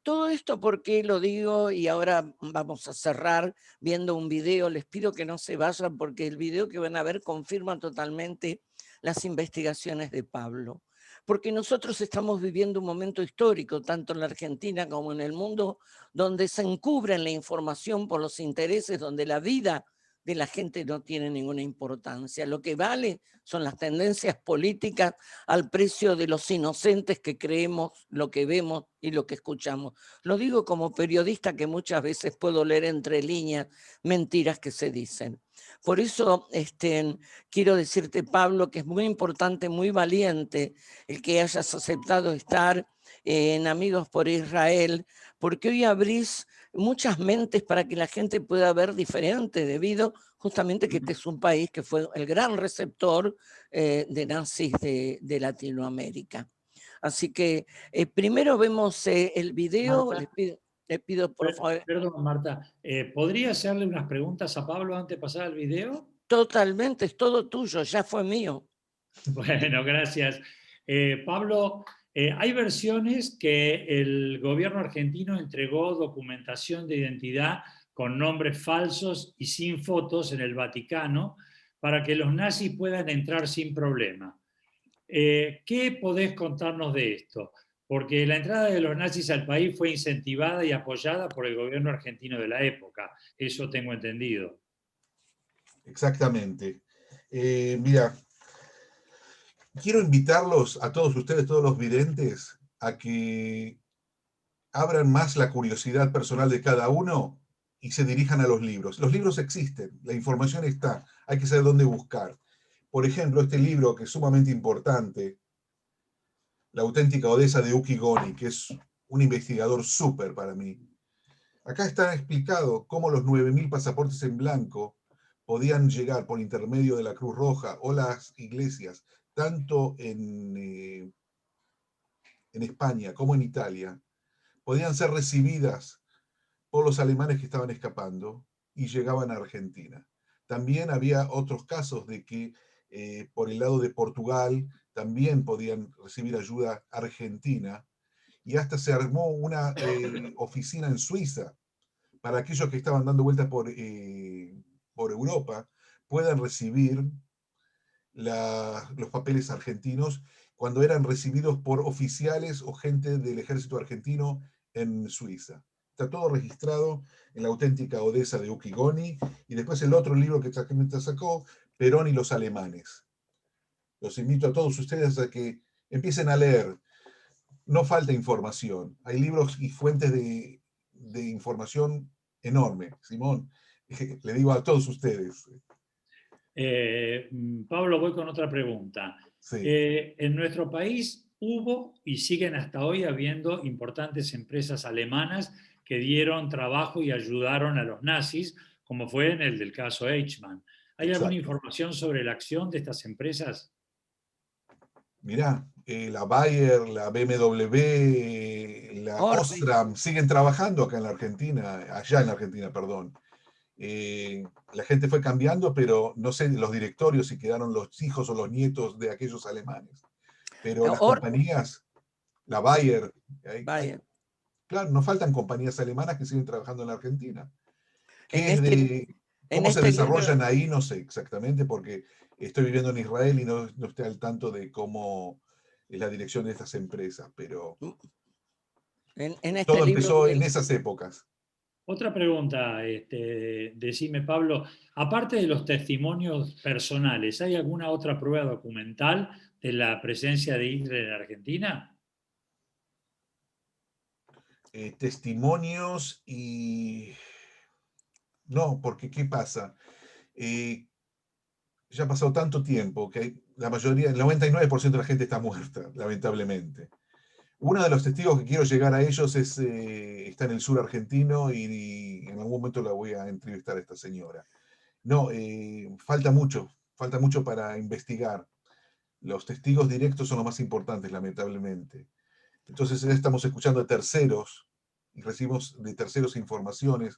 Todo esto, ¿por qué lo digo? Y ahora vamos a cerrar viendo un video. Les pido que no se vayan porque el video que van a ver confirma totalmente las investigaciones de Pablo. Porque nosotros estamos viviendo un momento histórico, tanto en la Argentina como en el mundo, donde se encubre la información por los intereses, donde la vida de la gente no tiene ninguna importancia. Lo que vale son las tendencias políticas al precio de los inocentes que creemos lo que vemos y lo que escuchamos. Lo digo como periodista que muchas veces puedo leer entre líneas mentiras que se dicen. Por eso quiero decirte, Pablo, que es muy importante, muy valiente el que hayas aceptado estar en Amigos por Israel, porque hoy abrís muchas mentes para que la gente pueda ver diferente, debido justamente que este es un país que fue el gran receptor de nazis de Latinoamérica. Así que primero vemos el video. Les pido por favor. Perdón, Marta, ¿podría hacerle unas preguntas a Pablo antes de pasar al video? Totalmente, es todo tuyo, ya fue mío. Bueno, gracias. Pablo, hay versiones que el gobierno argentino entregó documentación de identidad con nombres falsos y sin fotos en el Vaticano para que los nazis puedan entrar sin problema. ¿Qué podés contarnos de esto? Porque la entrada de los nazis al país fue incentivada y apoyada por el gobierno argentino de la época. Eso tengo entendido. Exactamente. Mira, quiero invitarlos a todos ustedes, todos los videntes, a que abran más la curiosidad personal de cada uno y se dirijan a los libros. Los libros existen, la información está, hay que saber dónde buscar. Por ejemplo, este libro que es sumamente importante, La auténtica Odessa de Uki Goni, que es un investigador súper para mí. Acá está explicado cómo los 9.000 pasaportes en blanco podían llegar por intermedio de la Cruz Roja o las iglesias, tanto en España como en Italia, podían ser recibidas por los alemanes que estaban escapando y llegaban a Argentina. También había otros casos de que por el lado de Portugal también podían recibir ayuda argentina, y hasta se armó una oficina en Suiza para aquellos que estaban dando vueltas por Europa puedan recibir los papeles argentinos cuando eran recibidos por oficiales o gente del ejército argentino en Suiza. Está todo registrado en La auténtica Odessa de Uki Goni, y después el otro libro que exactamente sacó, Perón y los alemanes. Los invito a todos ustedes a que empiecen a leer. No falta información. Hay libros y fuentes de información enorme. Simón, le digo a todos ustedes. Pablo, voy con otra pregunta. Sí. En nuestro país hubo y siguen hasta hoy habiendo importantes empresas alemanas que dieron trabajo y ayudaron a los nazis, como fue en el del caso Eichmann. ¿Hay alguna información sobre la acción de estas empresas? Mirá, la Bayer, la BMW, la Osram siguen trabajando acá en la Argentina, allá en la Argentina, perdón. La gente fue cambiando, pero no sé los directorios si quedaron los hijos o los nietos de aquellos alemanes. Pero las compañías, la Bayer, claro, no faltan compañías alemanas que siguen trabajando en la Argentina. ¿Cómo se este desarrollan libro, ahí? No sé exactamente, porque estoy viviendo en Israel y no estoy al tanto de cómo es la dirección de estas empresas, pero en este todo libro empezó en del esas épocas. Otra pregunta, decime Pablo, aparte de los testimonios personales, ¿hay alguna otra prueba documental de la presencia de Hitler en Argentina? Testimonios y... No, porque ¿qué pasa? Ya ha pasado tanto tiempo que la mayoría, el 99% de la gente está muerta, lamentablemente. Uno de los testigos que quiero llegar a ellos está en el sur argentino y en algún momento la voy a entrevistar a esta señora. No, falta mucho para investigar. Los testigos directos son los más importantes, lamentablemente. Entonces ya estamos escuchando de terceros y recibimos de terceros informaciones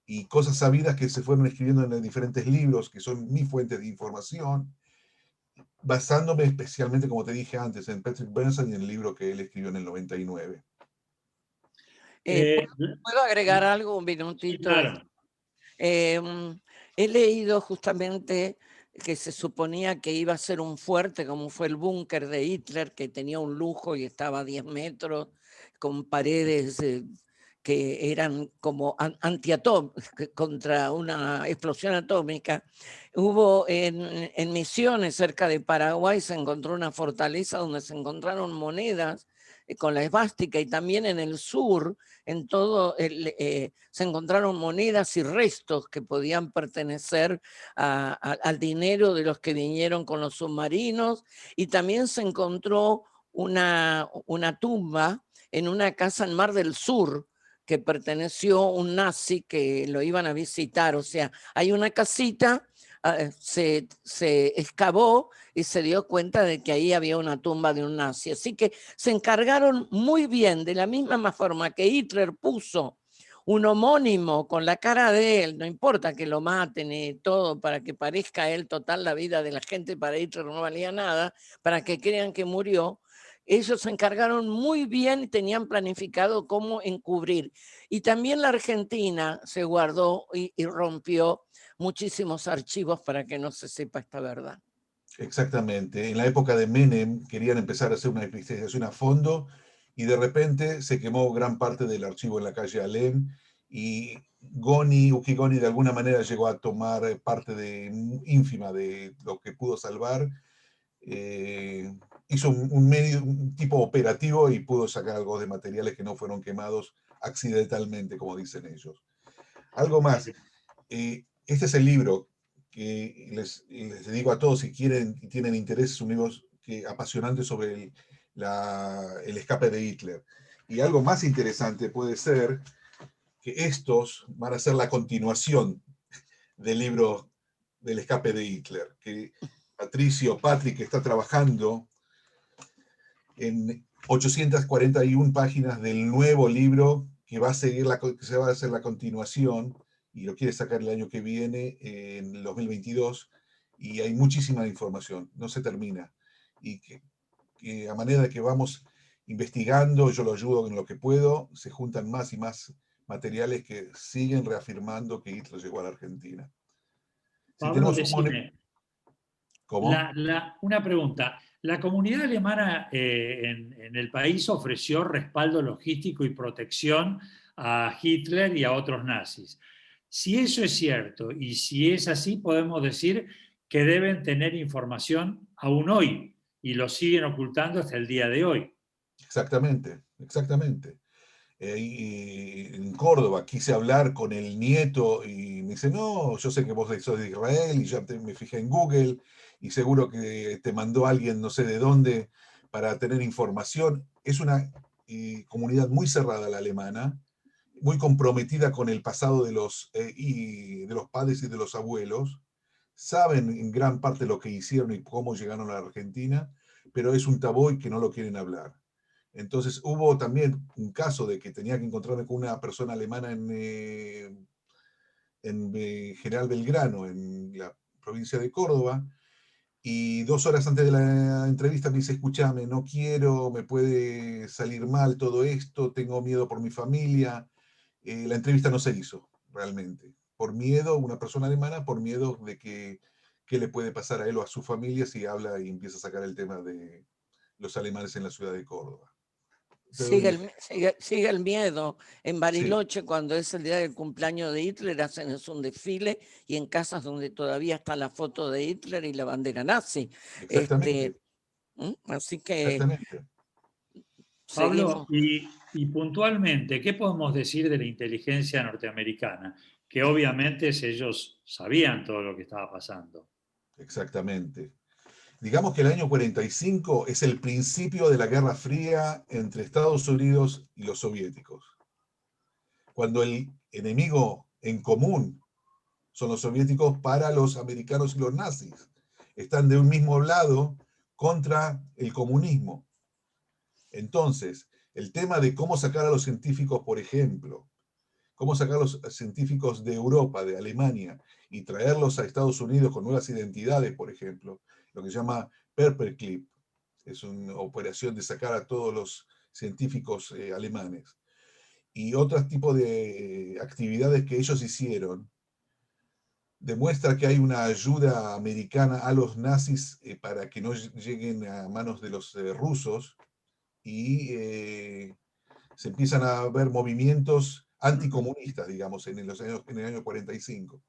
y cosas sabidas que se fueron escribiendo en diferentes libros, que son mi fuente de información, basándome especialmente, como te dije antes, en Patrick Benson y en el libro que él escribió en el 99. ¿puedo agregar algo un Sí, minutito? claro. He leído justamente que se suponía que iba a ser un fuerte, como fue el búnker de Hitler, que tenía un lujo y estaba a 10 metros, con paredes que eran como antiatómicas, contra una explosión atómica. Hubo en Misiones, cerca de Paraguay, se encontró una fortaleza donde se encontraron monedas con la esvástica, y también en el sur, en todo se encontraron monedas y restos que podían pertenecer al dinero de los que vinieron con los submarinos, y también se encontró una tumba en una casa en Mar del Sur que perteneció a un nazi que lo iban a visitar. O sea, hay una casita, se excavó y se dio cuenta de que ahí había una tumba de un nazi. Así que se encargaron muy bien, de la misma forma que Hitler puso un homónimo con la cara de él, no importa que lo maten y todo, para que parezca a él. Total, la vida de la gente para Hitler no valía nada, para que crean que murió. Ellos se encargaron muy bien y tenían planificado cómo encubrir. Y también la Argentina se guardó y rompió muchísimos archivos para que no se sepa esta verdad. Exactamente. En la época de Menem querían empezar a hacer una investigación a fondo y de repente se quemó gran parte del archivo en la calle Alem y Uki Goni de alguna manera llegó a tomar parte ínfima de lo que pudo salvar. Hizo un tipo operativo y pudo sacar algo de materiales que no fueron quemados accidentalmente, como dicen ellos. Algo más. Este es el libro que les digo a todos, si quieren y tienen interés, es un libro apasionante sobre el escape de Hitler. Y algo más interesante puede ser que estos van a ser la continuación del libro del escape de Hitler, que Patrick está trabajando en 841 páginas del nuevo libro que va a seguir que se va a hacer la continuación, y lo quiere sacar el año que viene, en el 2022, y hay muchísima información, no se termina. Y que a manera de que vamos investigando, yo lo ayudo en lo que puedo, se juntan más y más materiales que siguen reafirmando que Hitler llegó a la Argentina. Pablo, decime, ¿Cómo? una pregunta. La comunidad alemana en el país ofreció respaldo logístico y protección a Hitler y a otros nazis. Si eso es cierto y si es así, podemos decir que deben tener información aún hoy y lo siguen ocultando hasta el día de hoy. Exactamente, exactamente. En Córdoba quise hablar con el nieto y me dice, no, yo sé que vos sos de Israel y ya me fijé en Google y seguro que te mandó alguien no sé de dónde para tener información. Es una comunidad muy cerrada la alemana, muy comprometida con el pasado de los padres y de los abuelos. Saben en gran parte lo que hicieron y cómo llegaron a la Argentina, pero es un tabú y que no lo quieren hablar. Entonces hubo también un caso de que tenía que encontrarme con una persona alemana en General Belgrano, en la provincia de Córdoba, y 2 horas antes de la entrevista me dice, escúchame, no quiero, me puede salir mal todo esto, tengo miedo por mi familia. La entrevista no se hizo, realmente. por miedo, una persona alemana, por miedo de qué le puede pasar a él o a su familia si habla y empieza a sacar el tema de los alemanes en la ciudad de Córdoba. Sigue el miedo. En Bariloche, Sí. cuando es el día del cumpleaños de Hitler, hacen un desfile y en casas donde todavía está la foto de Hitler y la bandera nazi. Exactamente. Así que Exactamente. Pablo, seguimos. y puntualmente, ¿qué podemos decir de la inteligencia norteamericana? Que obviamente ellos sabían todo lo que estaba pasando. Exactamente. Digamos que el año 45 es el principio de la Guerra Fría entre Estados Unidos y los soviéticos. Cuando el enemigo en común son los soviéticos para los americanos y los nazis. Están de un mismo lado contra el comunismo. Entonces, el tema de cómo sacar a los científicos, por ejemplo, cómo sacar a los científicos de Europa, de Alemania, y traerlos a Estados Unidos con nuevas identidades, por ejemplo, lo que se llama Paperclip, es una operación de sacar a todos los científicos alemanes, y otros tipos de actividades que ellos hicieron, demuestra que hay una ayuda americana a los nazis para que no lleguen a manos de los rusos, y se empiezan a ver movimientos anticomunistas, digamos, en el año 45.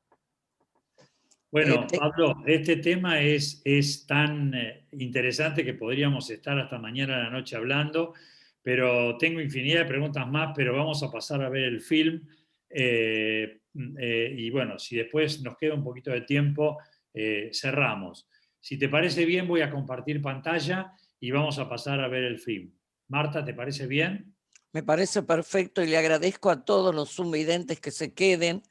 Bueno, Pablo, este tema es tan interesante que podríamos estar hasta mañana a la noche hablando, pero tengo infinidad de preguntas más, pero vamos a pasar a ver el film. Y bueno, si después nos queda un poquito de tiempo, cerramos. Si te parece bien, voy a compartir pantalla y vamos a pasar a ver el film. Marta, ¿te parece bien? Me parece perfecto y le agradezco a todos los zumvidentes que se queden.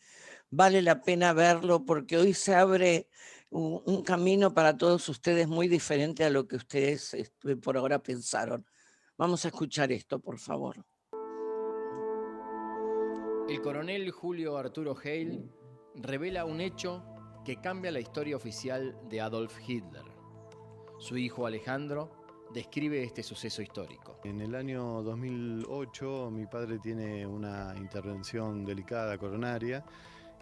Vale la pena verlo porque hoy se abre un camino para todos ustedes muy diferente a lo que ustedes por ahora pensaron. Vamos a escuchar esto, por favor. El coronel Julio Arturo Heil revela un hecho que cambia la historia oficial de Adolf Hitler. Su hijo Alejandro describe este suceso histórico. En el año 2008 mi padre tiene una intervención delicada coronaria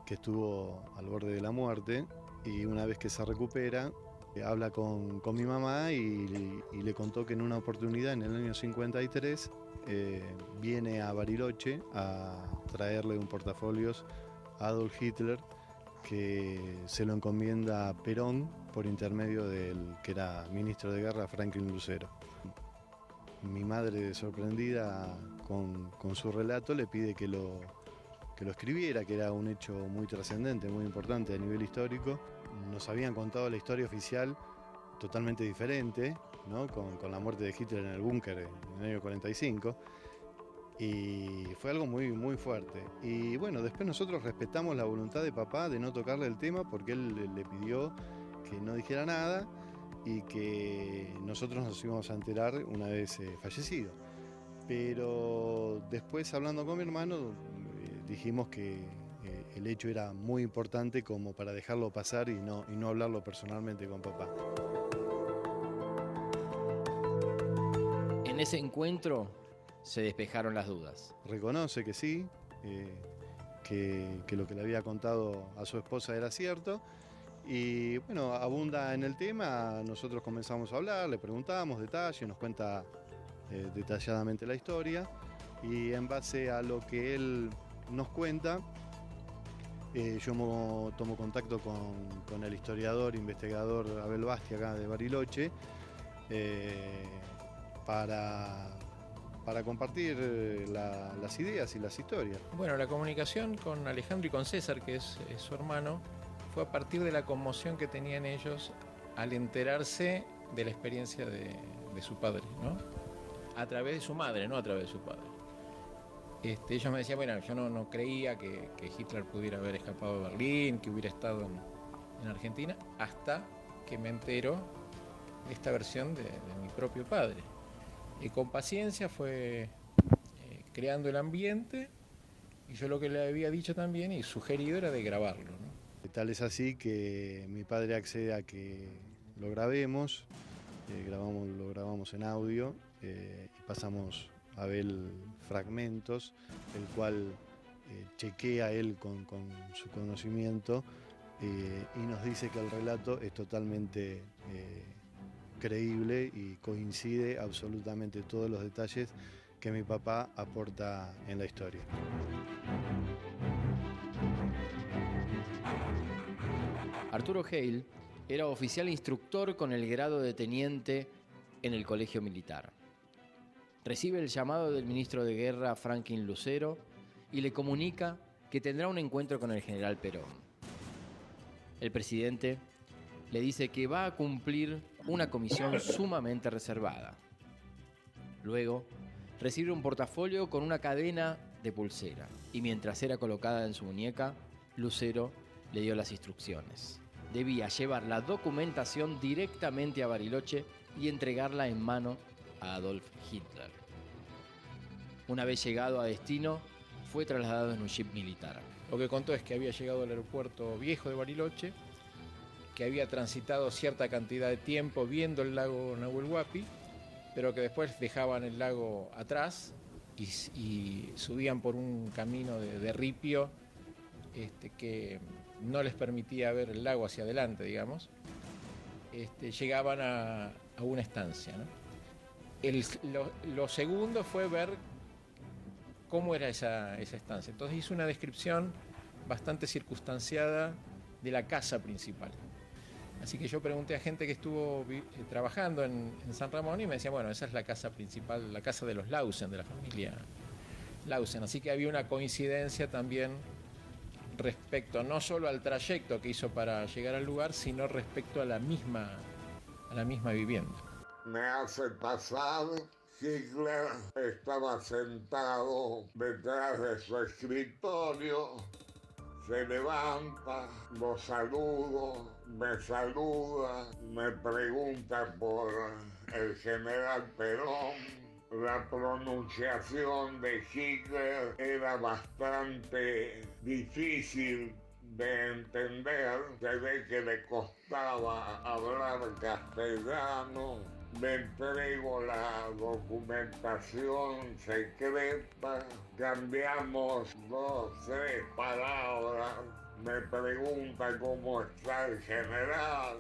que estuvo al borde de la muerte, y una vez que se recupera habla con mi mamá y le contó que en una oportunidad en el año 53 viene a Bariloche a traerle un portafolios a Adolf Hitler que se lo encomienda a Perón por intermedio del que era ministro de guerra, Franklin Lucero. Mi madre, sorprendida con su relato, le pide que lo escribiera, que era un hecho muy trascendente, muy importante a nivel histórico. Nos habían contado la historia oficial totalmente diferente, ¿no? Con la muerte de Hitler en el búnker en el año 45. Y fue algo muy, muy fuerte. Y bueno, después nosotros respetamos la voluntad de papá de no tocarle el tema porque él le pidió que no dijera nada y que nosotros nos íbamos a enterar una vez fallecido. Pero después, hablando con mi hermano, dijimos que el hecho era muy importante como para dejarlo pasar y no hablarlo personalmente con papá. En ese encuentro se despejaron las dudas. Reconoce que sí, que lo que le había contado a su esposa era cierto. Y bueno, abunda en el tema, nosotros comenzamos a hablar, le preguntamos detalles, nos cuenta detalladamente la historia, y en base a lo que él nos cuenta, yo tomo contacto con el historiador, investigador Abel Basti, acá de Bariloche, para compartir las ideas y las historias. Bueno, la comunicación con Alejandro y con César, que es su hermano, fue a partir de la conmoción que tenían ellos al enterarse de la experiencia de su padre, ¿no? A través de su madre, no a través de su padre. Ellos me decían, bueno, yo no creía que Hitler pudiera haber escapado de Berlín, que hubiera estado en Argentina, hasta que me entero de esta versión de mi propio padre. Y con paciencia fue creando el ambiente, y yo lo que le había dicho también y sugerido era de grabarlo, ¿no? Tal es así que mi padre accede a que lo grabemos, lo grabamos en audio y pasamos a ver fragmentos, el cual chequea él con su conocimiento y nos dice que el relato es totalmente creíble y coincide absolutamente todos los detalles que mi papá aporta en la historia. Arturo Hale era oficial instructor con el grado de teniente en el colegio militar. Recibe el llamado del ministro de Guerra Franklin Lucero y le comunica que tendrá un encuentro con el general Perón. El presidente le dice que va a cumplir una comisión sumamente reservada. Luego, recibe un portafolio con una cadena de pulsera y mientras era colocada en su muñeca, Lucero le dio las instrucciones. Debía llevar la documentación directamente a Bariloche y entregarla en mano a Adolf Hitler. Una vez llegado a destino, fue trasladado en un jeep militar. Lo que contó es que había llegado al aeropuerto viejo de Bariloche, que había transitado cierta cantidad de tiempo viendo el lago Nahuel Huapi, pero que después dejaban el lago atrás y subían por un camino de ripio que no les permitía ver el lago hacia adelante, digamos. Llegaban a una estancia, ¿no? Lo segundo fue ver cómo era esa estancia. Entonces hizo una descripción bastante circunstanciada de la casa principal. Así que yo pregunté a gente que estuvo trabajando en San Ramón y me decía, bueno, esa es la casa principal, la casa de los Lausen, de la familia Lausen. Así que había una coincidencia también respecto no solo al trayecto que hizo para llegar al lugar, sino respecto a la misma vivienda. Me hace pasar, Hitler estaba sentado detrás de su escritorio, se levanta, lo saludo, me saluda, me pregunta por el general Perón. La pronunciación de Hitler era bastante difícil de entender. Se ve que le costaba hablar castellano. Le entrego la documentación secreta. Cambiamos 2, 3 palabras. Me pregunta cómo está el general.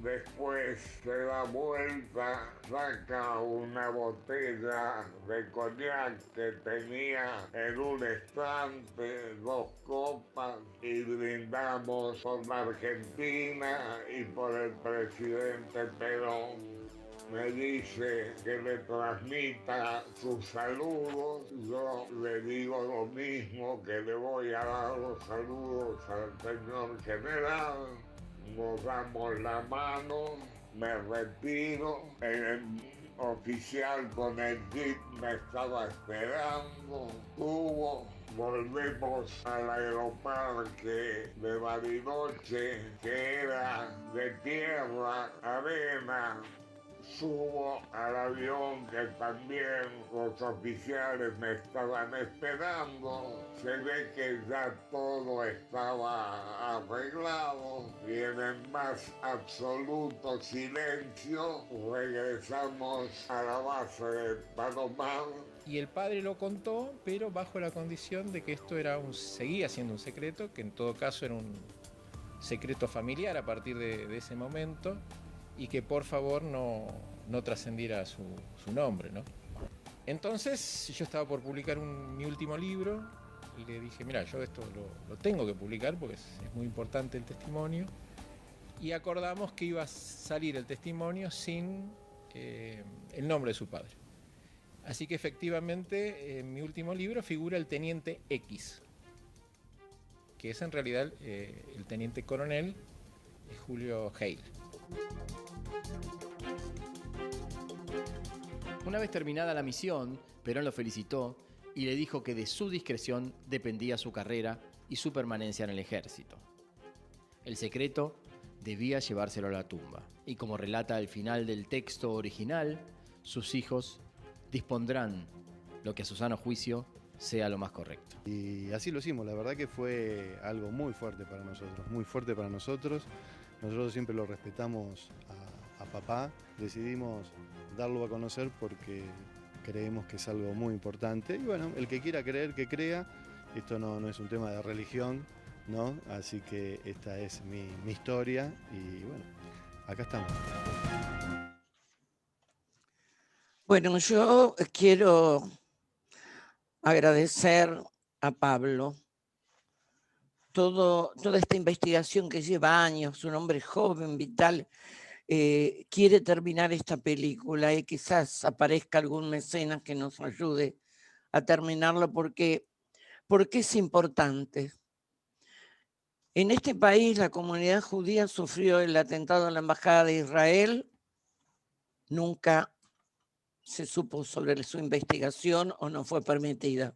Después se da vuelta, saca una botella de coñac que tenía en un estante, 2 copas, y brindamos por la Argentina y por el presidente Perón. Me dice que le transmita sus saludos. Yo le digo lo mismo, que le voy a dar los saludos al señor general. Nos damos la mano, me retiro, el oficial con el jeep me estaba esperando, volvemos al aeroparque de Bariloche, que era de tierra, arena. Subo al avión que también los oficiales me estaban esperando. Se ve que ya todo estaba arreglado y en el más absoluto silencio regresamos a la base de Palomar. Y el padre lo contó, pero bajo la condición de que esto seguía siendo un secreto, que en todo caso era un secreto familiar a partir de ese momento, y que por favor no trascendiera su nombre, ¿no? Entonces yo estaba por publicar mi último libro y le dije, mira, yo esto lo tengo que publicar porque es muy importante el testimonio, y acordamos que iba a salir el testimonio sin el nombre de su padre. Así que efectivamente en mi último libro figura el teniente X, que es en realidad el teniente coronel Julio Hale. Una vez terminada la misión, Perón lo felicitó y le dijo que de su discreción dependía su carrera y su permanencia en el ejército. El secreto debía llevárselo a la tumba, y como relata al final del texto original, sus hijos dispondrán lo que a su sano juicio sea lo más correcto. Y así lo hicimos, la verdad que fue algo muy fuerte para nosotros, muy fuerte para nosotros. Nosotros siempre lo respetamos a papá, decidimos darlo a conocer porque creemos que es algo muy importante. Y bueno, el que quiera creer, que crea, Esto no es un tema de religión, ¿no? Así que esta es mi historia y bueno, acá estamos. Bueno, yo quiero agradecer a Pablo toda esta investigación que lleva años, un hombre joven, vital, quiere terminar esta película y quizás aparezca algún mecenas que nos ayude a terminarla porque es importante. En este país la comunidad judía sufrió el atentado a la Embajada de Israel, nunca se supo sobre su investigación o no fue permitida.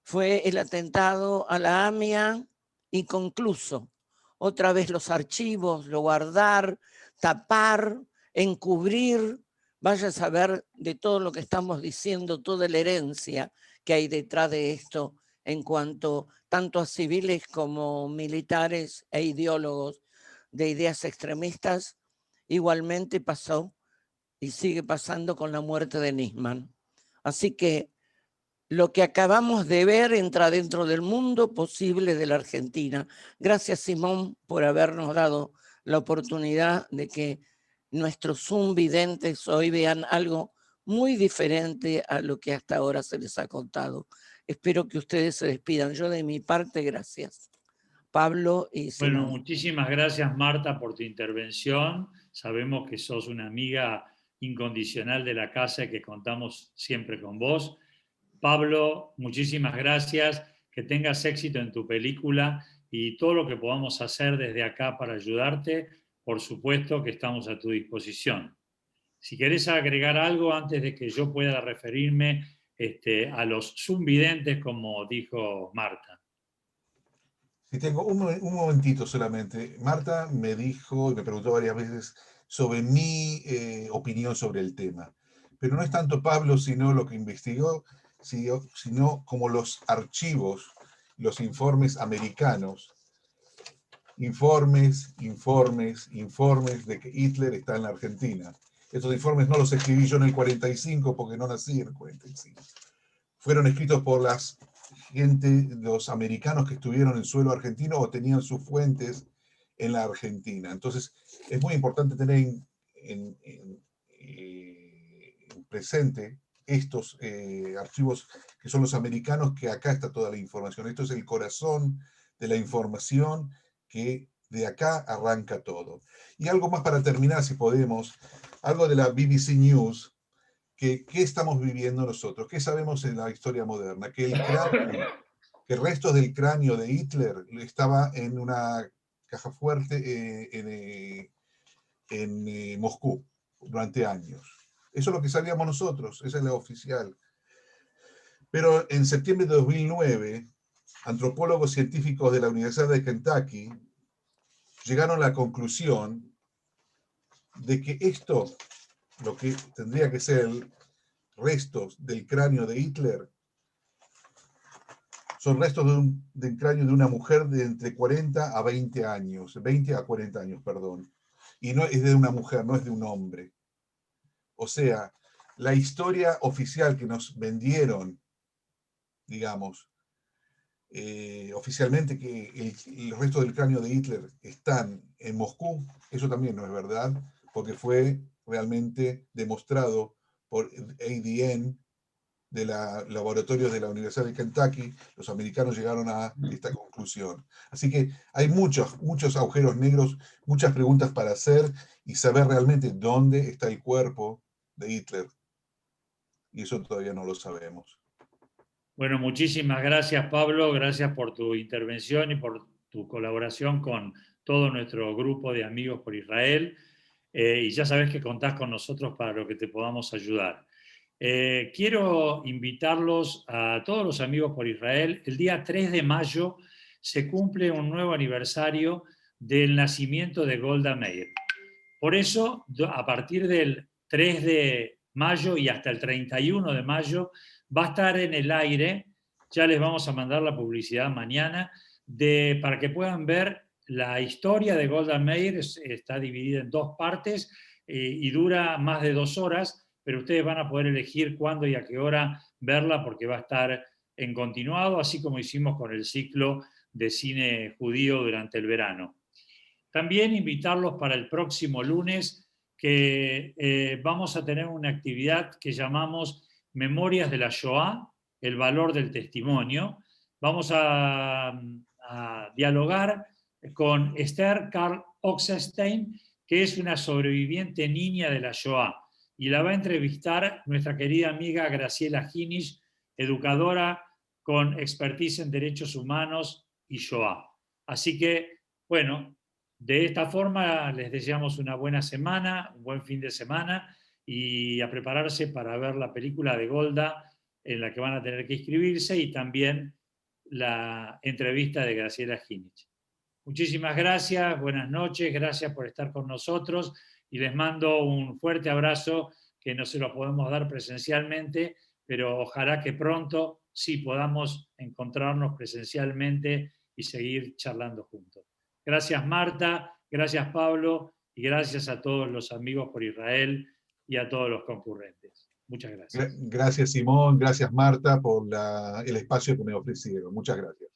Fue el atentado a la AMIA inconcluso. Otra vez los archivos, lo guardar, tapar, encubrir, vaya a saber de todo lo que estamos diciendo, toda la herencia que hay detrás de esto en cuanto tanto a civiles como militares e ideólogos de ideas extremistas. Igualmente pasó y sigue pasando con la muerte de Nisman. Así que lo que acabamos de ver entra dentro del mundo posible de la Argentina. Gracias, Simón, por habernos dado la oportunidad de que nuestros Zoom videntes hoy vean algo muy diferente a lo que hasta ahora se les ha contado. Espero que ustedes se despidan. Yo de mi parte, gracias. Pablo y Simón. Bueno, muchísimas gracias, Marta, por tu intervención. Sabemos que sos una amiga incondicional de la casa y que contamos siempre con vos. Pablo, muchísimas gracias, que tengas éxito en tu película y todo lo que podamos hacer desde acá para ayudarte, por supuesto que estamos a tu disposición. Si querés agregar algo antes de que yo pueda referirme a los Zoom videntes, como dijo Marta. Sí, tengo un momentito solamente. Marta me dijo y me preguntó varias veces sobre mi opinión sobre el tema, pero no es tanto Pablo, sino lo que investigó, sino como los archivos, los informes americanos, informes de que Hitler está en la Argentina. Estos informes no los escribí yo en el 45 porque no nací en el 45. Fueron escritos por los americanos que estuvieron en suelo argentino o tenían sus fuentes en la Argentina. Entonces, es muy importante tener en presente estos archivos que son los americanos, que acá está toda la información. Esto es el corazón de la información, que de acá arranca todo. Y algo más para terminar, si podemos, algo de la BBC News, ¿qué estamos viviendo nosotros? ¿Qué sabemos en la historia moderna? Que restos del cráneo de Hitler estaba en una caja fuerte en Moscú durante años. Eso es lo que sabíamos nosotros, esa es la oficial. Pero en septiembre de 2009, antropólogos científicos de la Universidad de Kentucky llegaron a la conclusión de que esto, lo que tendría que ser restos del cráneo de Hitler, son restos del cráneo de una mujer de entre 40 a 20 años, 20 a 40 años, perdón. Y no es de una mujer, no es de un hombre. O sea, la historia oficial que nos vendieron, digamos, oficialmente, que los restos del cráneo de Hitler están en Moscú, eso también no es verdad, porque fue realmente demostrado por ADN de laboratorios de la Universidad de Kentucky. Los americanos llegaron a esta conclusión. Así que hay muchos agujeros negros, muchas preguntas para hacer y saber realmente dónde está el cuerpo de Hitler. Y eso todavía no lo sabemos. Bueno, muchísimas gracias, Pablo. Gracias por tu intervención y por tu colaboración con todo nuestro grupo de amigos por Israel. Y ya sabes que contás con nosotros para lo que te podamos ayudar. Quiero invitarlos a todos los amigos por Israel. El día 3 de mayo se cumple un nuevo aniversario del nacimiento de Golda Meir. Por eso, a partir del 3 de mayo y hasta el 31 de mayo, va a estar en el aire, ya les vamos a mandar la publicidad mañana, para que puedan ver la historia de Golda Meir. Está dividida en 2 partes y dura más de 2 horas, pero ustedes van a poder elegir cuándo y a qué hora verla, porque va a estar en continuado, así como hicimos con el ciclo de cine judío durante el verano. También invitarlos para el próximo lunes, que vamos a tener una actividad que llamamos Memorias de la Shoah, el valor del testimonio. Vamos a dialogar con Esther Karl Oxenstein, que es una sobreviviente niña de la Shoah, y la va a entrevistar nuestra querida amiga Graciela Ginich, educadora con expertise en derechos humanos y Shoah. Así que, bueno, de esta forma les deseamos una buena semana, un buen fin de semana, y a prepararse para ver la película de Golda, en la que van a tener que inscribirse, y también la entrevista de Graciela Ginich. Muchísimas gracias, buenas noches, gracias por estar con nosotros, y les mando un fuerte abrazo que no se lo podemos dar presencialmente, pero ojalá que pronto sí podamos encontrarnos presencialmente y seguir charlando juntos. Gracias Marta, gracias Pablo, y gracias a todos los amigos por Israel y a todos los concurrentes. Muchas gracias. Gracias Simón, gracias Marta por el espacio que me ofrecieron. Muchas gracias.